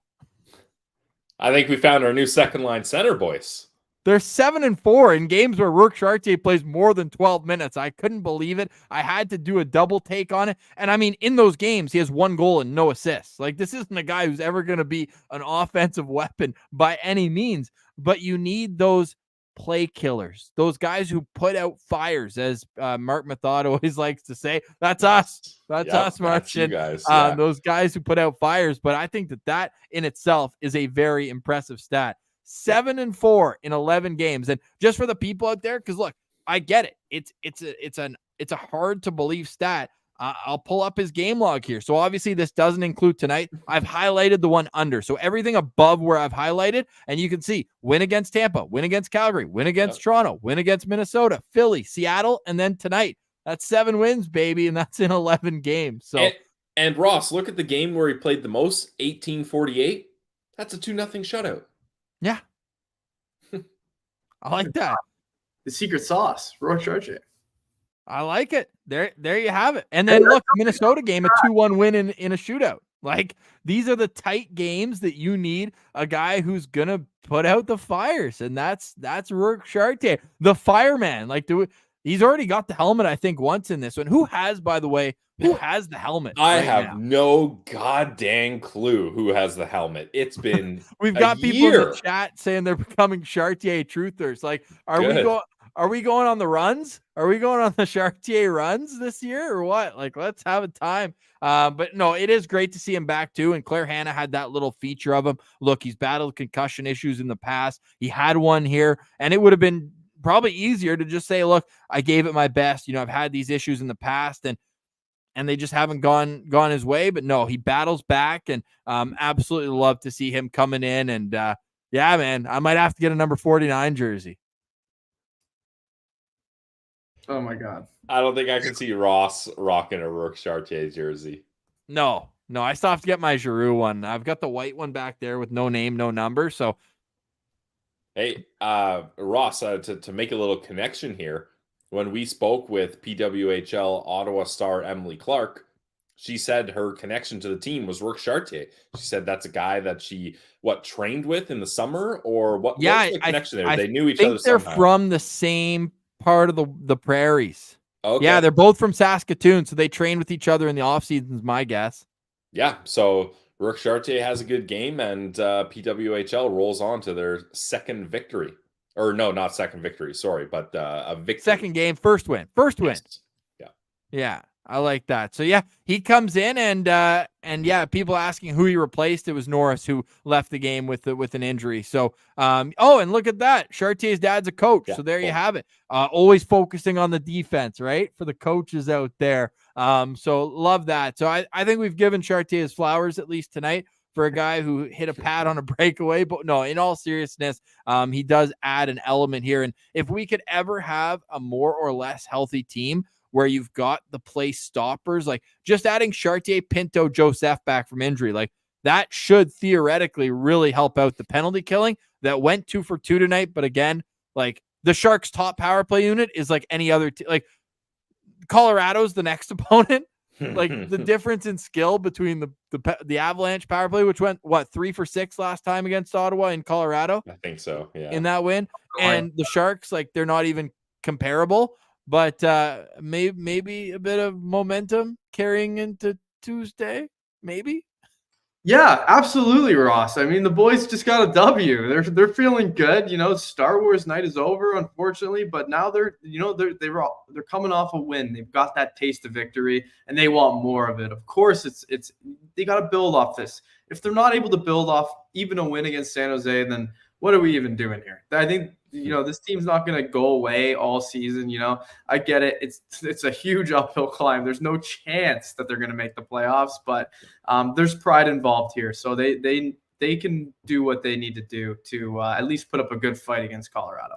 I think we found our new second line center, boys. They're 7-4 in games where Rourke Chartier plays more than 12 minutes. I couldn't believe it. I had to do a double take on it. And I mean, in those games, he has 1 goal and no assists. Like, this isn't a guy who's ever going to be an offensive weapon by any means, but you need those play killers, those guys who put out fires, as Mark Mathod always likes to say. That's us. That's us, Martian. Guys. Yeah. Those guys who put out fires. But I think that in itself is a very impressive stat. 7-4 in 11 games. And just for the people out there, because look, I get it. It's a hard to believe stat. I'll pull up his game log here. So obviously this doesn't include tonight. I've highlighted the one under. So everything above where I've highlighted, and you can see win against Tampa, win against Calgary, win against Toronto, win against Minnesota, Philly, Seattle, and then tonight. That's 7 wins, baby, and that's in 11 games. So and Ross, look at the game where he played the most, 1848. That's a 2-0 shutout. Yeah. I like that. The secret sauce, Rourke Chartier. I like it. There you have it. And then look, Minnesota game, a 2-1 win in a shootout. Like, these are the tight games that you need a guy who's gonna put out the fires, and that's Rourke Chartier, the fireman. Like, he's already got the helmet, I think, once in this one. Who has the helmet? I have no goddamn clue who has the helmet. It's been we've got people in the chat saying they're becoming Chartier truthers. Like, Are we going on the runs? Are we going on the Chartier runs this year or what? Like, let's have a time. But no, it is great to see him back too. And Claire Hanna had that little feature of him. Look, he's battled concussion issues in the past. He had one here, and it would have been probably easier to just say, look, I gave it my best. You know, I've had these issues in the past, and they just haven't gone his way. But no, he battles back, and absolutely love to see him coming in. And yeah, man, I might have to get a number 49 jersey. Oh my God. I don't think I can see Ross rocking a Rourke Chartier jersey. No, I still have to get my Giroux one. I've got the white one back there with no name, no number. So, hey, Ross, to make a little connection here, when we spoke with PWHL Ottawa star Emily Clark, she said her connection to the team was Rourke Chartier. She said that's a guy that she trained with in the summer, or what? Yeah, what's the connection there? They knew each other. They're somehow. From the same part of the prairies. Okay. Yeah, they're both from Saskatoon, so they train with each other in the off seasons, my guess. Yeah, so Rourke Chartier has a good game, and PWHL rolls on to their second victory. Or no, not second victory, sorry, but a victory. Second game, first win. Yes. Yeah. I like that. So yeah, he comes in and yeah, people asking who he replaced. It was Norris who left the game with an injury. So and look at that. Chartier's dad's a coach. Yeah, so there you cool. have it. Always focusing on the defense, right? For the coaches out there. So love that. So I think we've given Chartier his flowers at least tonight for a guy who hit a pad on a breakaway. But no, in all seriousness, he does add an element here. And if we could ever have a more or less healthy team where you've got the play stoppers, like just adding Chartier, Pinto, Joseph back from injury, like that should theoretically really help out the penalty killing that went 2 for 2 tonight. But again, like the Sharks' top power play unit is like any other, like Colorado's the next opponent. Like the difference in skill between the Avalanche power play, which went 3 for 6 last time against Ottawa in Colorado. I think so. Yeah. In that win, and the Sharks, like they're not even comparable. But maybe a bit of momentum carrying into Tuesday, maybe. Yeah, absolutely, Ross. I mean, the boys just got a W. They're feeling good. You know, Star Wars night is over, unfortunately, but now they're coming off a win. They've got that taste of victory, and they want more of it. Of course, it's they got to build off this. If they're not able to build off even a win against San Jose, then what are we even doing here? I think this team's not going to go away all season. I get it. It's a huge uphill climb. There's no chance that they're going to make the playoffs, but there's pride involved here. So they can do what they need to do to at least put up a good fight against Colorado.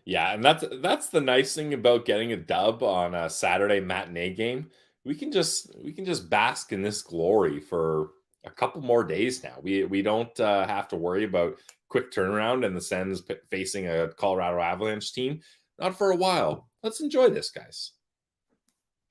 Yeah, and that's the nice thing about getting a dub on a Saturday matinee game. We can just bask in this glory for a couple more days now. We don't have to worry about quick turnaround and the Sens facing a Colorado Avalanche team. Not for a while. Let's enjoy this, guys.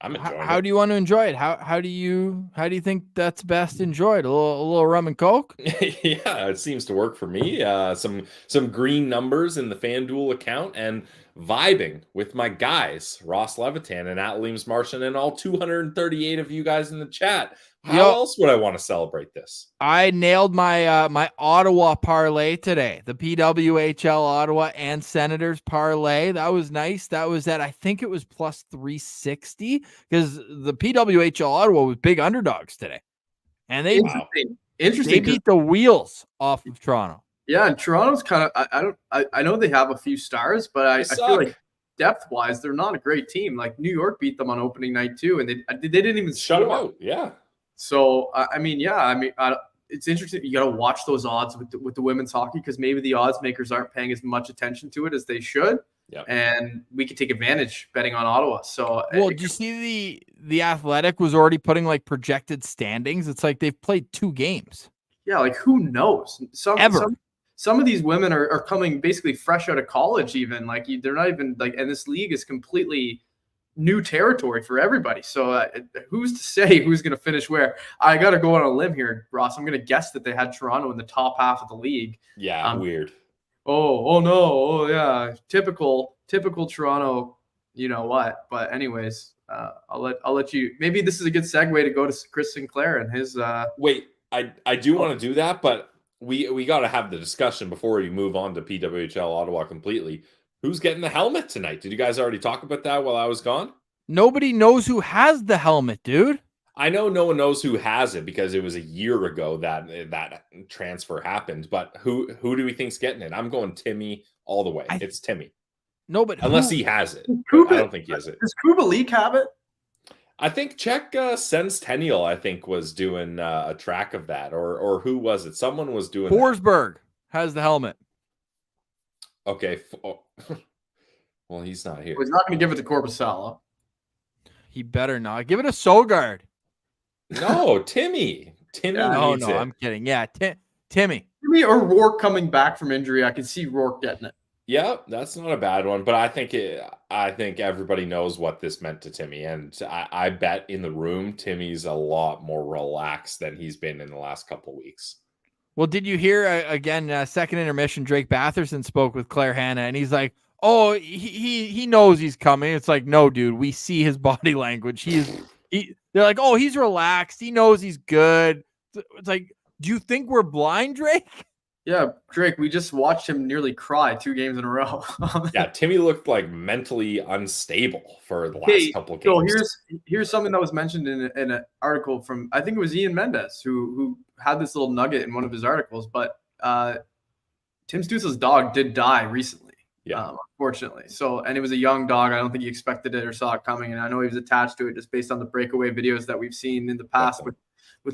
I'm enjoying it. How do you want to enjoy it? How do you think that's best enjoyed? A little rum and coke? Yeah, it seems to work for me. Some green numbers in the FanDuel account and vibing with my guys, Ross Levitan and @Piller Martian, and all 238 of you guys in the chat. How else would I want to celebrate this? I nailed my my Ottawa parlay today. The PWHL Ottawa and Senators parlay. That was nice. That was I think it was plus 360 because the PWHL Ottawa was big underdogs today. And they beat the wheels off of Toronto. Yeah, and Toronto's kind of I know they have a few stars, but I feel like depth-wise, they're not a great team. Like New York beat them on opening night too, and they didn't even shut them out. Yeah. So it's interesting. You got to watch those odds with the women's hockey because maybe the odds makers aren't paying as much attention to it as they should. Yeah. And we could take advantage betting on Ottawa. So do you see the Athletic was already putting like projected standings? It's like they've played 2 games. Yeah, like who knows? Some of these women are coming basically fresh out of college. Even like they're not even like, and this league is completely new territory for everybody. So who's to say who's going to finish where? I got to go on a limb here, Ross. I'm going to guess that they had Toronto in the top half of the league. Yeah, weird. Oh no. Oh yeah. Typical Toronto, you know what? But anyways, I'll let you, maybe this is a good segue to go to Chris Sinclair and his Wait, I do want to do that, but we got to have the discussion before we move on to PWHL Ottawa completely. Who's getting the helmet tonight? Did you guys already talk about that while I was gone? Nobody knows who has the helmet, dude. I know no one knows who has it because it was a year ago that transfer happened. But who do we think's getting it? I'm going Timmy all the way. It's Timmy. No, but unless he has it. I don't think he has it. Does Kubalik have it? I think Czech Senstennial, I think, was doing a track of that. Or who was it? Someone was doing Forsberg has the helmet. Okay. Well, he's not here. He's not going to give it to Korpisalo. He better not. Give it to Sogard. No, Timmy. Timmy needs it. I'm kidding. Yeah, Timmy. Timmy or Rourke coming back from injury. I can see Rourke getting it. Yeah, that's not a bad one. But I think everybody knows what this meant to Timmy. And I bet in the room, Timmy's a lot more relaxed than he's been in the last couple of weeks. Well, did you hear, again, second intermission, Drake Batherson spoke with Claire Hanna, and he's like, oh, he knows he's coming. It's like, no, dude, we see his body language. They're like, oh, he's relaxed. He knows he's good. It's like, do you think we're blind, Drake? Yeah, Drake, we just watched him nearly cry 2 games in a row. Yeah, Timmy looked like mentally unstable for the last Okay, couple so games. here's something that was mentioned in an article from, I think it was Ian Mendes who had this little nugget in one of his articles. But Tim Stützle's dog did die recently, unfortunately. So, and it was a young dog. I don't think he expected it or saw it coming. And I know he was attached to it just based on the breakaway videos that we've seen in the past with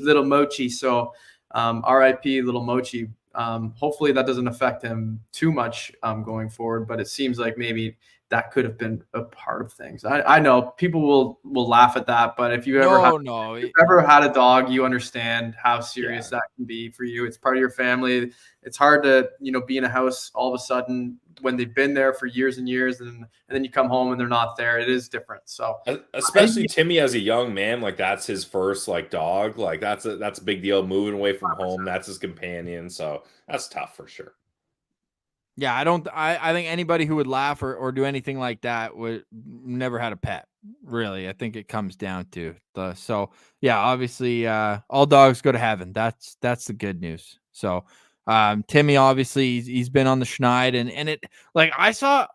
little Mochi. So, R.I.P. little Mochi. Hopefully that doesn't affect him too much going forward, but it seems like maybe that could have been a part of things. I know people will laugh at that, but if you ever ever had a dog, you understand how serious that can be for you. It's part of your family. It's hard to, be in a house all of a sudden when they've been there for years and years, and then you come home and they're not there. It is different. So especially Timmy as a young man, like that's his first dog. Like that's a big deal. Moving away from 100%. Home, that's his companion. So that's tough for sure. Yeah, I think anybody who would laugh or do anything like that would never had a pet. Really, I think it comes down to so yeah, obviously all dogs go to heaven. That's the good news. So Timmy, obviously he's been on the schneid, and it, like, I saw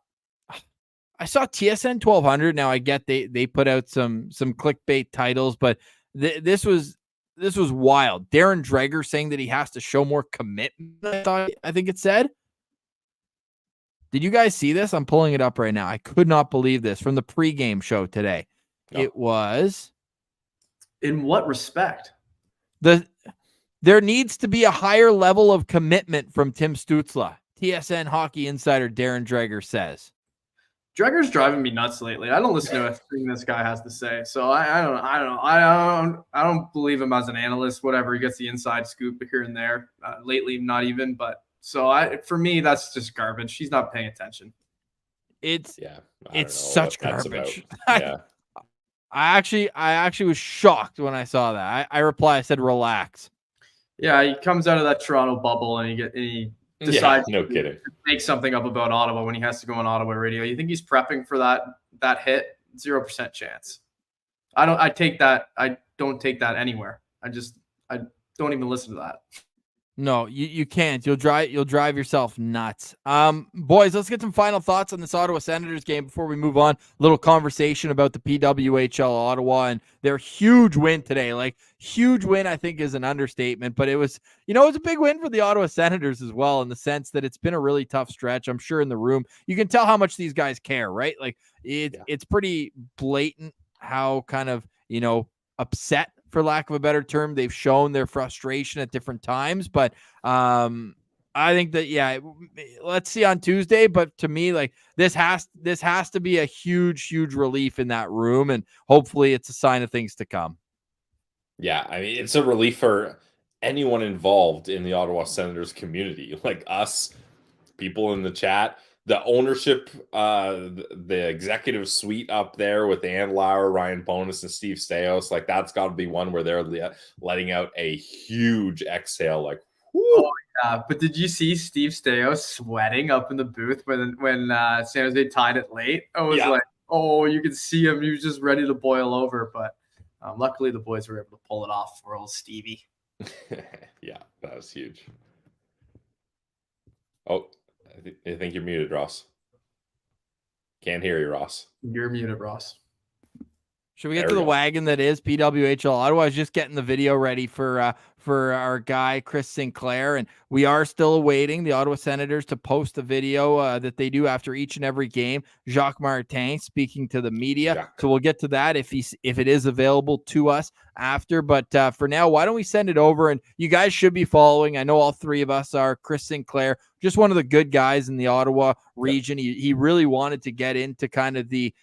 TSN 1200. Now I get they put out some clickbait titles, but this was wild. Darren Dreger saying that he has to show more commitment. I think it said. Did you guys see this? I'm pulling it up right now. I could not believe this from the pregame show today. No. It was. In what respect? There needs to be a higher level of commitment from Tim Stützle. TSN hockey insider Darren Dreger says. Dreger's driving me nuts lately. I don't listen to anything this guy has to say. So I don't believe him as an analyst. Whatever, he gets the inside scoop here and there. Lately, not even, but. So for me, that's just garbage. He's not paying attention. It's such garbage. Yeah. I actually was shocked when I saw that. I replied, I said, relax. Yeah, he comes out of that Toronto bubble and he decides to make something up about Ottawa when he has to go on Ottawa radio. You think he's prepping for that hit? 0% chance. I don't take that anywhere. I don't even listen to that. No, you can't. You'll drive yourself nuts. Boys, let's get some final thoughts on this Ottawa Senators game before we move on. A little conversation about the PWHL Ottawa and their huge win today. Like, huge win, I think, is an understatement, but it was, it was a big win for the Ottawa Senators as well, in the sense that it's been a really tough stretch. I'm sure in the room, you can tell how much these guys care, right? Like, it's pretty blatant how kind of, upset, for lack of a better term, they've shown their frustration at different times. But I think that, let's see on Tuesday. But to me, like, this has to be a huge relief in that room, and hopefully it's a sign of things to come. Yeah, I mean, it's a relief for anyone involved in the Ottawa Senators community, like us, people in the chat. The ownership, the executive suite up there with Ann Lauer, Ryan Bonus, and Steve Staios, like, that's got to be one where they're letting out a huge exhale. Like, whoo. Oh yeah, but did you see Steve Staios sweating up in the booth when San Jose tied it late? I was like, oh, you could see him. He was just ready to boil over. But luckily, the boys were able to pull it off for old Stevie. Yeah, that was huge. Oh. I think you're muted, Ross. Can't hear you, Ross. You're muted, Ross. Should we get to the wagon that is PWHL Ottawa? I was just getting the video ready for our guy, Chris Sinclair, and we are still awaiting the Ottawa Senators to post the video that they do after each and every game. Jacques Martin speaking to the media. So we'll get to that if it is available to us after. But for now, why don't we send it over? And you guys should be following. I know all three of us are. Chris Sinclair, just one of the good guys in the Ottawa region. He really wanted to get into kind of the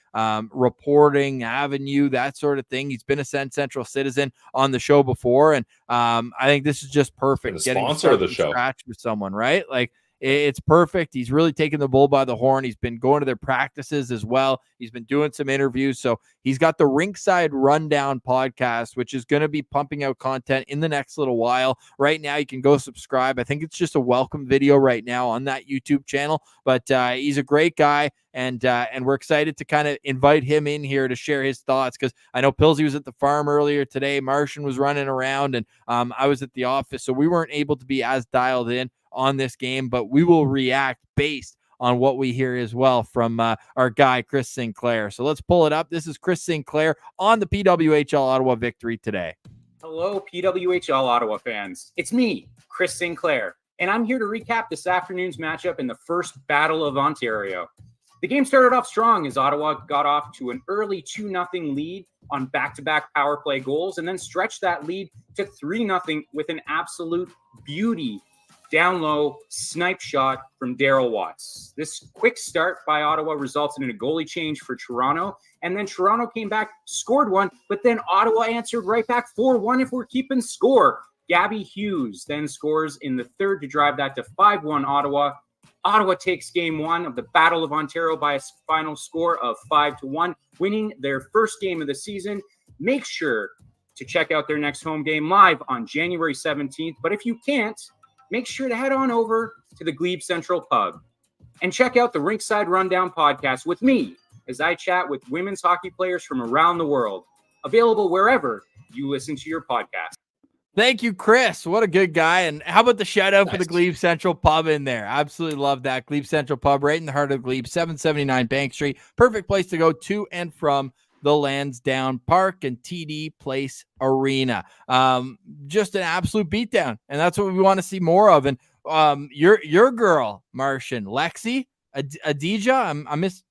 reporting avenue, that sort of thing. He's been a Send Central citizen on the show before, and I think this is just perfect. Getting sponsor of the show with someone, right? Like, it's perfect. He's really taken the bull by the horn. He's been going to their practices as well. He's been doing some interviews. So he's got the Rinkside Rundown podcast, which is going to be pumping out content in the next little while. Right now, you can go subscribe. I think it's just a welcome video right now on that YouTube channel. But he's a great guy, and we're excited to kind of invite him in here to share his thoughts, because I know Pilsy was at the farm earlier today. Martian was running around, and I was at the office, so we weren't able to be as dialed in on this game, but we will react based on what we hear as well from our guy, Chris Sinclair. So let's pull it up. This is Chris Sinclair on the PWHL Ottawa victory today. Hello, PWHL Ottawa fans. It's me, Chris Sinclair, and I'm here to recap this afternoon's matchup in the first Battle of Ontario. The game started off strong as Ottawa got off to an early 2-0 lead on back-to-back power play goals and then stretched that lead to 3-0 with an absolute beauty down low snipe shot from Daryl Watts. This quick start by Ottawa resulted in a goalie change for Toronto, and then Toronto came back, scored one, but then Ottawa answered right back 4-1 if we're keeping score. Gabby Hughes then scores in the third to drive that to 5-1 Ottawa. Ottawa takes game one of the Battle of Ontario by a final score of 5-1, winning their first game of the season. Make sure to check out their next home game live on January 17th, but if you can't, make sure to head on over to the Glebe Central Pub and check out the Rinkside Rundown podcast with me as I chat with women's hockey players from around the world. Available wherever you listen to your podcast. Thank you, Chris. What a good guy. And how about the shout out for the Glebe Central Pub in there? Absolutely love that. Glebe Central Pub right in the heart of Glebe, 779 Bank Street. Perfect place to go to and from the Lansdowne Park and TD Place Arena. Just an absolute beatdown. And that's what we want to see more of. And your girl, Martian, Lexi, Adija, I miss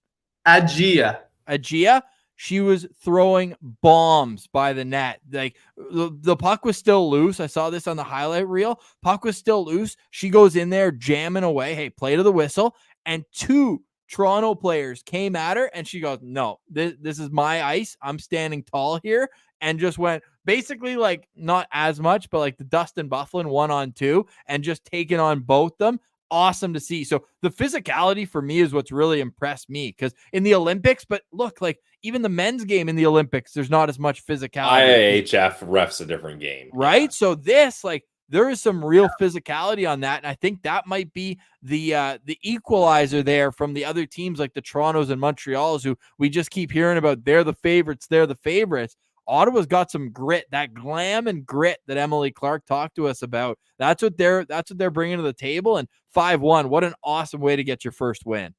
Agia. She was throwing bombs by the net. Like the puck was still loose. I saw this on the highlight reel. Puck was still loose. She goes in there jamming away. Hey, play to the whistle. And two Toronto players came at her and she goes, no, this is my ice. I'm standing tall here. And just went basically like not as much, but like the Dustin Bufflin 1-on-2 and just taking on both them. Awesome to see. So the physicality for me is what's really impressed me, because in the Olympics, but look, like even the men's game in the Olympics, there's not as much physicality. IIHF refs a different game. Right? Yeah. So this, like, there is some real physicality on that. And I think that might be the equalizer there from the other teams like the Torontos and Montreals, who we just keep hearing about. They're the favorites. Ottawa's got some grit, that glam and grit that Emily Clark talked to us about. That's what they're bringing to the table. And 5-1, what an awesome way to get your first win.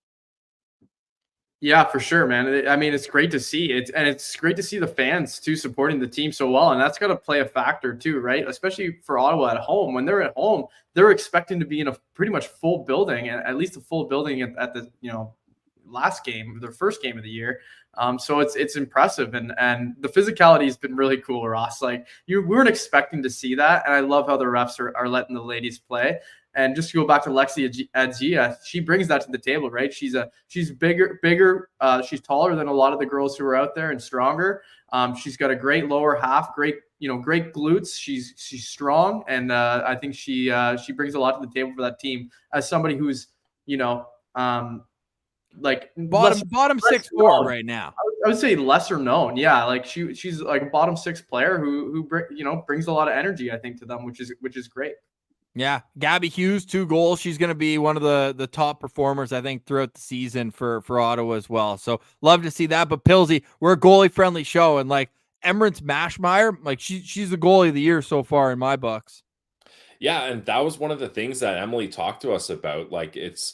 Yeah, for sure, man. I mean, it's great to see it, and it's great to see the fans too supporting the team so well, and that's got to play a factor too, right? Especially for Ottawa at home. When they're at home, they're expecting to be in a pretty much full building, and at least a full building at the last game, their first game of the year. So it's impressive, and the physicality has been really cool, Ross. Like we weren't expecting to see that, and I love how the refs are letting the ladies play. And just to go back to Lexi Adzia, she brings that to the table, right? She's bigger. She's taller than a lot of the girls who are out there and stronger. She's got a great lower half, great glutes. She's strong, and I think she brings a lot to the table for that team as somebody who's like bottom 6-4 right now. I would say lesser known. Yeah, like she's like a bottom 6 player who brings a lot of energy, I think, to them, which is great. Yeah, Gabby Hughes, 2 goals. She's going to be one of the top performers, I think, throughout the season for Ottawa as well. So love to see that. But Pilsy, we're a goalie-friendly show, and like Emrance Mashmeyer, like she's the goalie of the year so far in my books. Yeah, and that was one of the things that Emily talked to us about. Like it's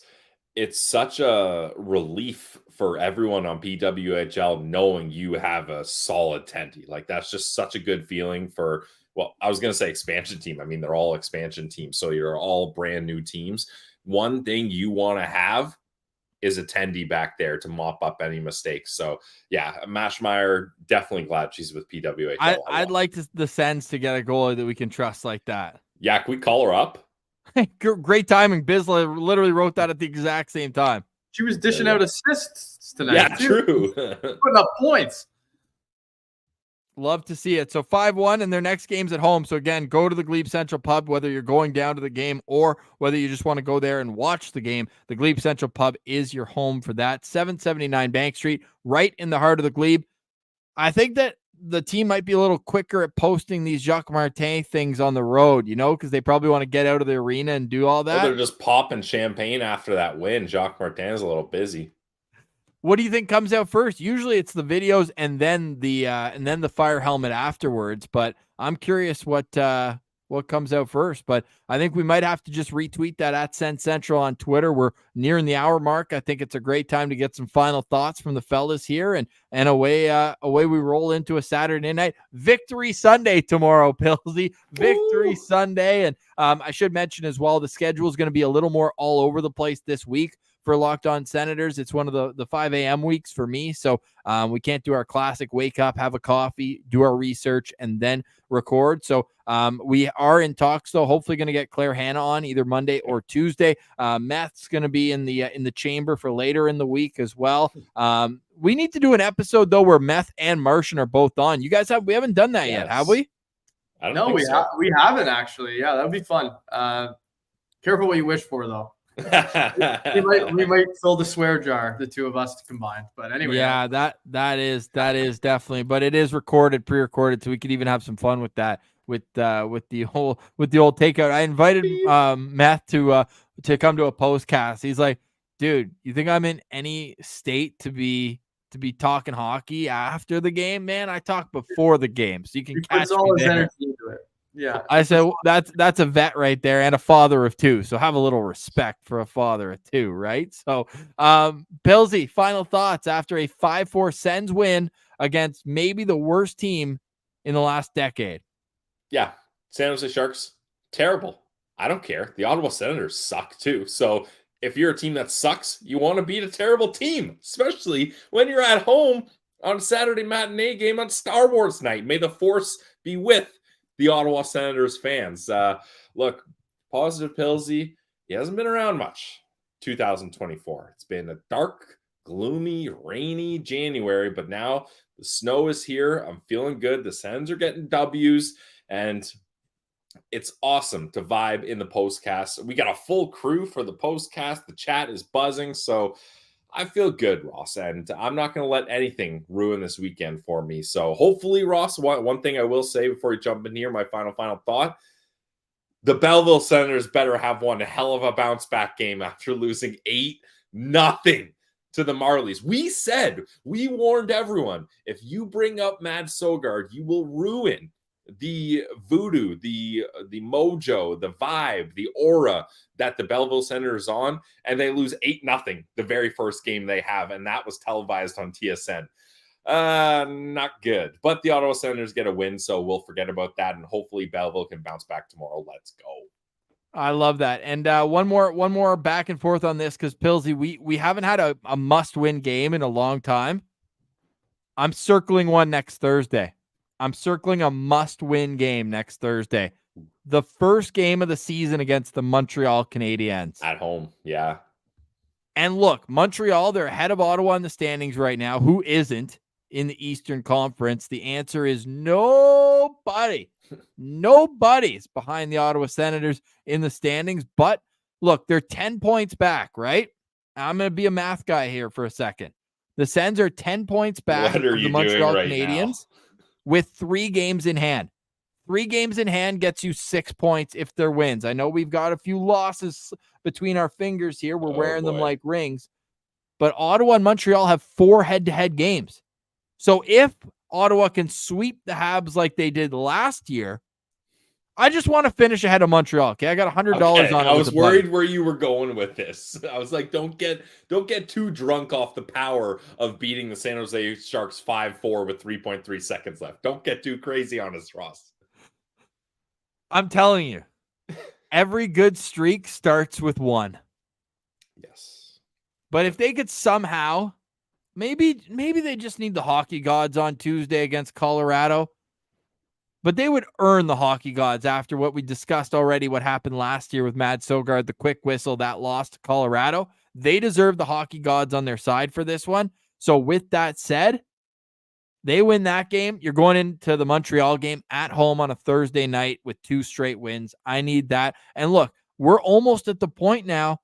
such a relief for everyone on PWHL knowing you have a solid tendy. Like that's just such a good feeling for. Well, I was going to say expansion team. I mean, they're all expansion teams. So you're all brand new teams. One thing you want to have is a tendy back there to mop up any mistakes. So yeah, Mashmeyer, definitely glad she's with PWHL. I'd like the Sens to get a goalie that we can trust like that. Yeah, can we call her up? Great timing. Bizla literally wrote that at the exact same time. She was dishing out assists tonight. Yeah, true. Putting up points. Love to see it. So 5-1 and their next game's at home. So again, go to the Glebe Central Pub, whether you're going down to the game or whether you just want to go there and watch the game. The Glebe Central Pub is your home for that. 779 Bank Street, right in the heart of the Glebe. I think that the team might be a little quicker at posting these Jacques Martin things on the road, because they probably want to get out of the arena and do all that. Well, they're just popping champagne after that win. Jacques Martin's a little busy. What do you think comes out first? Usually it's the videos and then the fire helmet afterwards. But I'm curious what what comes out first. But I think we might have to just retweet that at Send Central on Twitter. We're nearing the hour mark. I think it's a great time to get some final thoughts from the fellas here, and away we roll into a Saturday night victory Sunday tomorrow, Pilsy. Victory Sunday. And I should mention as well, the schedule is going to be a little more all over the place this week for Locked On Senators. It's one of the 5 a.m. weeks for me. So we can't do our classic wake up, have a coffee, do our research, and then record. So we are in talks, though. Hopefully going to get Claire Hanna on either Monday or Tuesday. Meth's going to be in the chamber for later in the week as well. We need to do an episode, though, where Meth and Martian are both on. You guys we haven't done that yet, have we? I don't think so. We haven't actually. Yeah, that'd be fun. Careful what you wish for, though. we might fill the swear jar, the two of us combined. But anyway, yeah, that is definitely. But it is pre-recorded, so we could even have some fun with that. With the old takeout. I invited Meth to come to a postcast. He's like, dude, you think I'm in any state to be talking hockey after the game? Man, I talk before the game, so you can catch me there. Into it. Yeah, I said that's a vet right there and a father of two. So have a little respect for a father of two, right? So, Pilsy, final thoughts after a 5-4 Sens win against maybe the worst team in the last decade. Yeah, San Jose Sharks, terrible. I don't care. The Ottawa Senators suck too. So if you're a team that sucks, you want to beat a terrible team, especially when you're at home on a Saturday matinee game on Star Wars night. May the force be with the Ottawa Senators fans. Look, positive Pilsy, he hasn't been around much. 2024. It's been a dark, gloomy, rainy January, but now the snow is here. I'm feeling good. The Sens are getting W's, and it's awesome to vibe in the postcast. We got a full crew for the postcast. The chat is buzzing, so I feel good, Ross, and I'm not going to let anything ruin this weekend for me. So hopefully, Ross, one thing I will say before we jump in here, my final thought, the Belleville Senators better have one hell of a bounce-back game after losing 8-0 to the Marlies. We warned everyone, if you bring up Mad Sogard, you will ruin the voodoo, the mojo, the vibe, the aura that the Belleville Senators on, and they lose 8-0 the very first game they have, and that was televised on TSN. Not good. But the Ottawa Senators get a win, so we'll forget about that, and hopefully Belleville can bounce back tomorrow. Let's go. I love that. And one more back and forth on this, because Pilsy, we haven't had a must-win game in a long time. I'm circling one next Thursday. I'm circling a must-win game next Thursday. The first game of the season against the Montreal Canadiens. At home, yeah. And look, Montreal, they're ahead of Ottawa in the standings right now. Who isn't in the Eastern Conference? The answer is nobody. Nobody's behind the Ottawa Senators in the standings. But look, they're 10 points back, right? I'm going to be a math guy here for a second. The Sens are 10 points back of the Montreal Canadiens. With 3 games in hand. 3 games in hand gets you 6 points if they're wins. I know we've got a few losses between our fingers here. We're wearing them like rings. But Ottawa and Montreal have 4 head-to-head games. So if Ottawa can sweep the Habs like they did last year, I just want to finish ahead of Montreal. Okay, I got $100 on it. I was worried where you were going with this. I was like, don't get too drunk off the power of beating the San Jose Sharks 5-4 with 3.3 seconds left. Don't get too crazy on us, Ross. I'm telling you, every good streak starts with 1. Yes. But if they could somehow, maybe they just need the hockey gods on Tuesday against Colorado. But they would earn the hockey gods after what we discussed already, what happened last year with Mad Sogard, the quick whistle that lost to Colorado. They deserve the hockey gods on their side for this one. So with that said, they win that game. You're going into the Montreal game at home on a Thursday night with 2 straight wins. I need that. And look, we're almost at the point now.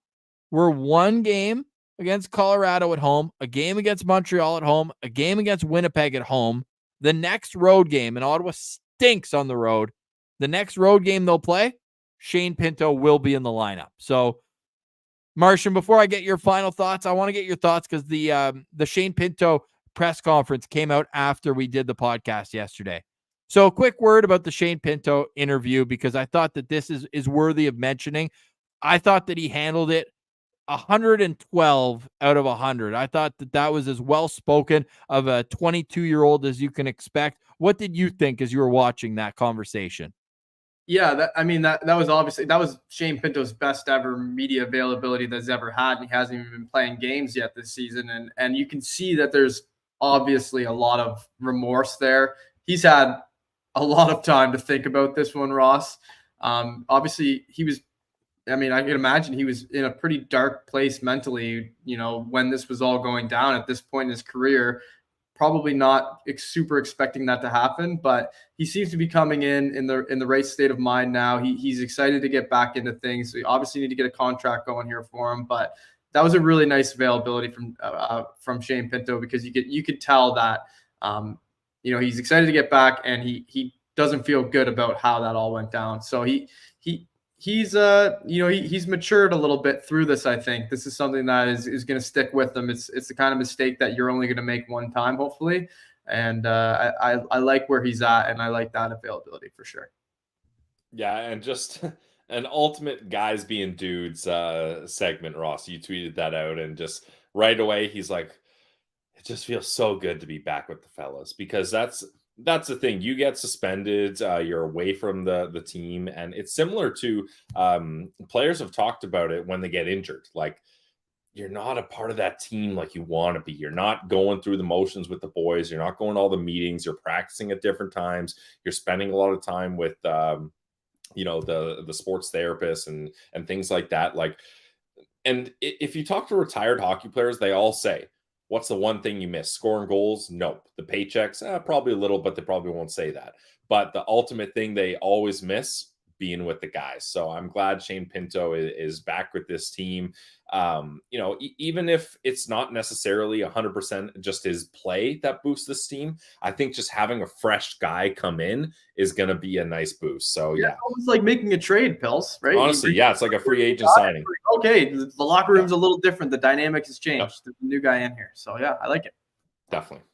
We're 1 game against Colorado at home, a game against Montreal at home, a game against Winnipeg at home. The next road game, and Ottawa stinks on the road. The next road game they'll play, Shane Pinto will be in the lineup. So, Martian, before I get your final thoughts, I want to get your thoughts because the Shane Pinto press conference came out after we did the podcast yesterday. So a quick word about the Shane Pinto interview, because I thought that this is worthy of mentioning. I thought that he handled it 112 out of 100. I thought that that was as well spoken of a 22-year-old as you can expect. What did you think as you were watching that conversation? Yeah, that was obviously that was Shane Pinto's best ever media availability that's ever had, and he hasn't even been playing games yet this season. And you can see that there's obviously a lot of remorse there. He's had a lot of time to think about this one, Ross. Obviously, he was. I mean, I can imagine he was in a pretty dark place mentally, when this was all going down at this point in his career. Probably not super expecting that to happen, but he seems to be coming in the right state of mind now. He's excited to get back into things. So you obviously need to get a contract going here for him, but that was a really nice availability from Shane Pinto, because you could tell that he's excited to get back, and he doesn't feel good about how that all went down. So he's matured a little bit through this. I think this is something that is going to stick with him. It's the kind of mistake that you're only going to make one time, hopefully. And I like where he's at, and I like that availability for sure. Yeah, and just an ultimate guys being dudes segment, Ross. You tweeted that out, and just right away he's like, it just feels so good to be back with the fellas, because that's the thing. You get suspended, you're away from the team, and it's similar to players have talked about it when they get injured. Like, you're not a part of that team like you want to be. You're not going through the motions with the boys. You're not going to all the meetings. You're practicing at different times. You're spending a lot of time with the sports therapists and things like that. Like, and if you talk to retired hockey players, they all say, what's the one thing you miss? Scoring goals? Nope. The paychecks? Probably a little, but they probably won't say that. But the ultimate thing they always miss, being with the guys. So I'm glad Shane Pinto is back with this team. Even if it's not necessarily 100% just his play that boosts this team, I think just having a fresh guy come in is going to be a nice boost. So yeah. It's like making a trade, Pills, right? Honestly, yeah, it's like a free agent signing. Okay, the locker room's a little different. The dynamic has changed. Yep. There's a new guy in here. So yeah, I like it. Definitely.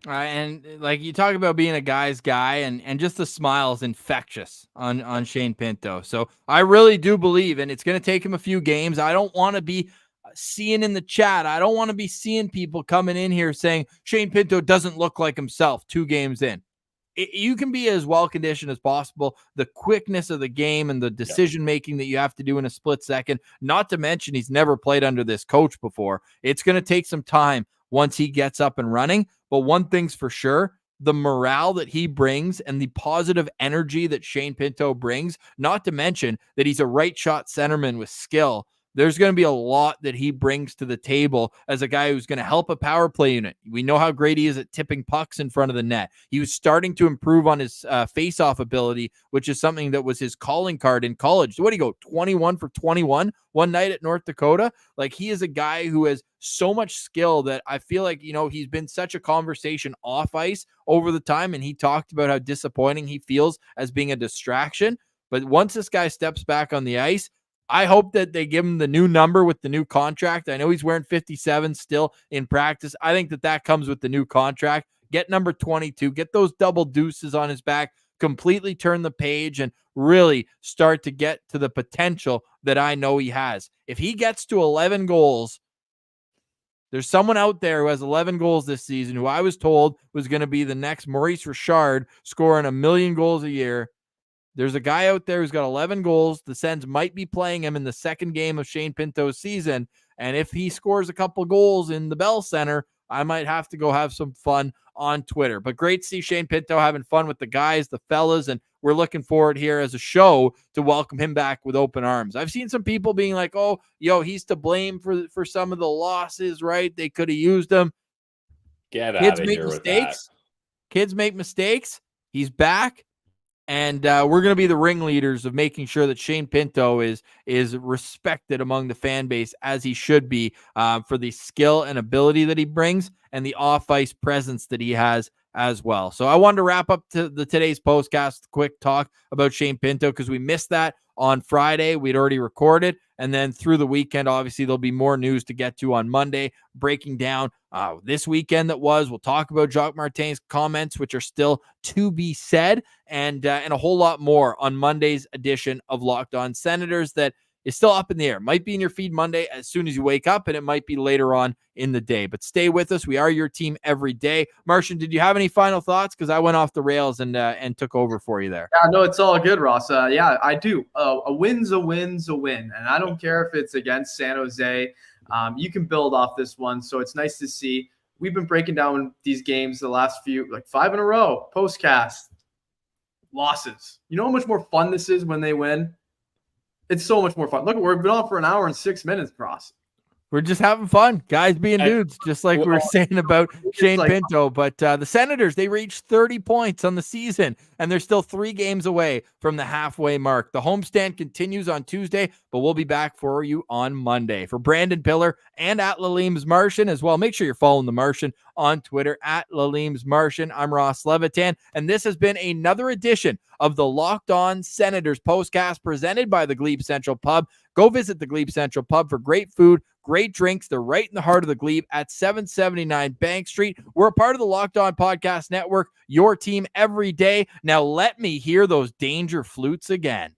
And like you talk about being a guy's guy, and just the smile is infectious on Shane Pinto. So I really do believe, and it's going to take him a few games. I don't want to be seeing in the chat. I don't want to be seeing people coming in here saying Shane Pinto doesn't look like himself 2 games in. You can be as well conditioned as possible. The quickness of the game and the decision making that you have to do in a split second, not to mention he's never played under this coach before. It's going to take some time once he gets up and running. But one thing's for sure, the morale that he brings and the positive energy that Shane Pinto brings, not to mention that he's a right shot centerman with skill. There's going to be a lot that he brings to the table as a guy who's going to help a power play unit. We know how great he is at tipping pucks in front of the net. He was starting to improve on his face-off ability, which is something that was his calling card in college. What do you go, 21 for 21 one night at North Dakota? Like, he is a guy who has so much skill that I feel like, he's been such a conversation off ice over the time, and he talked about how disappointing he feels as being a distraction. But once this guy steps back on the ice, I hope that they give him the new number with the new contract. I know he's wearing 57 still in practice. I think that comes with the new contract. Get number 22, get those double deuces on his back, completely turn the page, and really start to get to the potential that I know he has. If he gets to 11 goals, there's someone out there who has 11 goals this season who I was told was going to be the next Maurice Richard, scoring 1 million goals a year. There's a guy out there who's got 11 goals. The Sens might be playing him in the second game of Shane Pinto's season. And if he scores a couple goals in the Bell Center, I might have to go have some fun on Twitter. But great to see Shane Pinto having fun with the guys, the fellas, and we're looking forward here as a show to welcome him back with open arms. I've seen some people being like, oh, he's to blame for some of the losses, right? They could have used him. Get out of here with that. Kids make mistakes. He's back. And we're going to be the ringleaders of making sure that Shane Pinto is respected among the fan base, as he should be, for the skill and ability that he brings and the off-ice presence that he has as well. So I wanted to wrap up today's postcast, quick talk about Shane Pinto, because we missed that on Friday. We'd already recorded. And then through the weekend, obviously, there'll be more news to get to on Monday, breaking down this weekend that was. We'll talk about Jacques Martin's comments, which are still to be said, and a whole lot more on Monday's edition of Locked On Senators that is still up in the air. Might be in your feed Monday as soon as you wake up, and it might be later on in the day. But stay with us. We are your team every day. Martian, did you have any final thoughts? Because I went off the rails and took over for you there. Yeah, no, it's all good, Ross. Yeah, I do. A win's a win's a win. And I don't care if it's against San Jose. You can build off this one. So it's nice to see. We've been breaking down these games the last few, like 5 in a row. Postcast. Losses. You know how much more fun this is when they win? It's so much more fun. Look, we've been on for an hour and 6 minutes, Ross. We're just having fun, guys being dudes, just like we were saying about Shane Pinto. But the Senators, they reached 30 points on the season, and they're still 3 games away from the halfway mark. The homestand continues on Tuesday, but we'll be back for you on Monday. For Brandon Piller and at Laleem's Martian as well, make sure you're following the Martian on Twitter at Laleem's Martian. I'm Ross Levitan, and this has been another edition of the Locked On Senators Postcast presented by the Glebe Central Pub. Go visit the Glebe Central Pub for great food, great drinks. They're right in the heart of the Glebe at 779 Bank Street. We're a part of the Locked On Podcast Network, your team every day. Now let me hear those danger flutes again.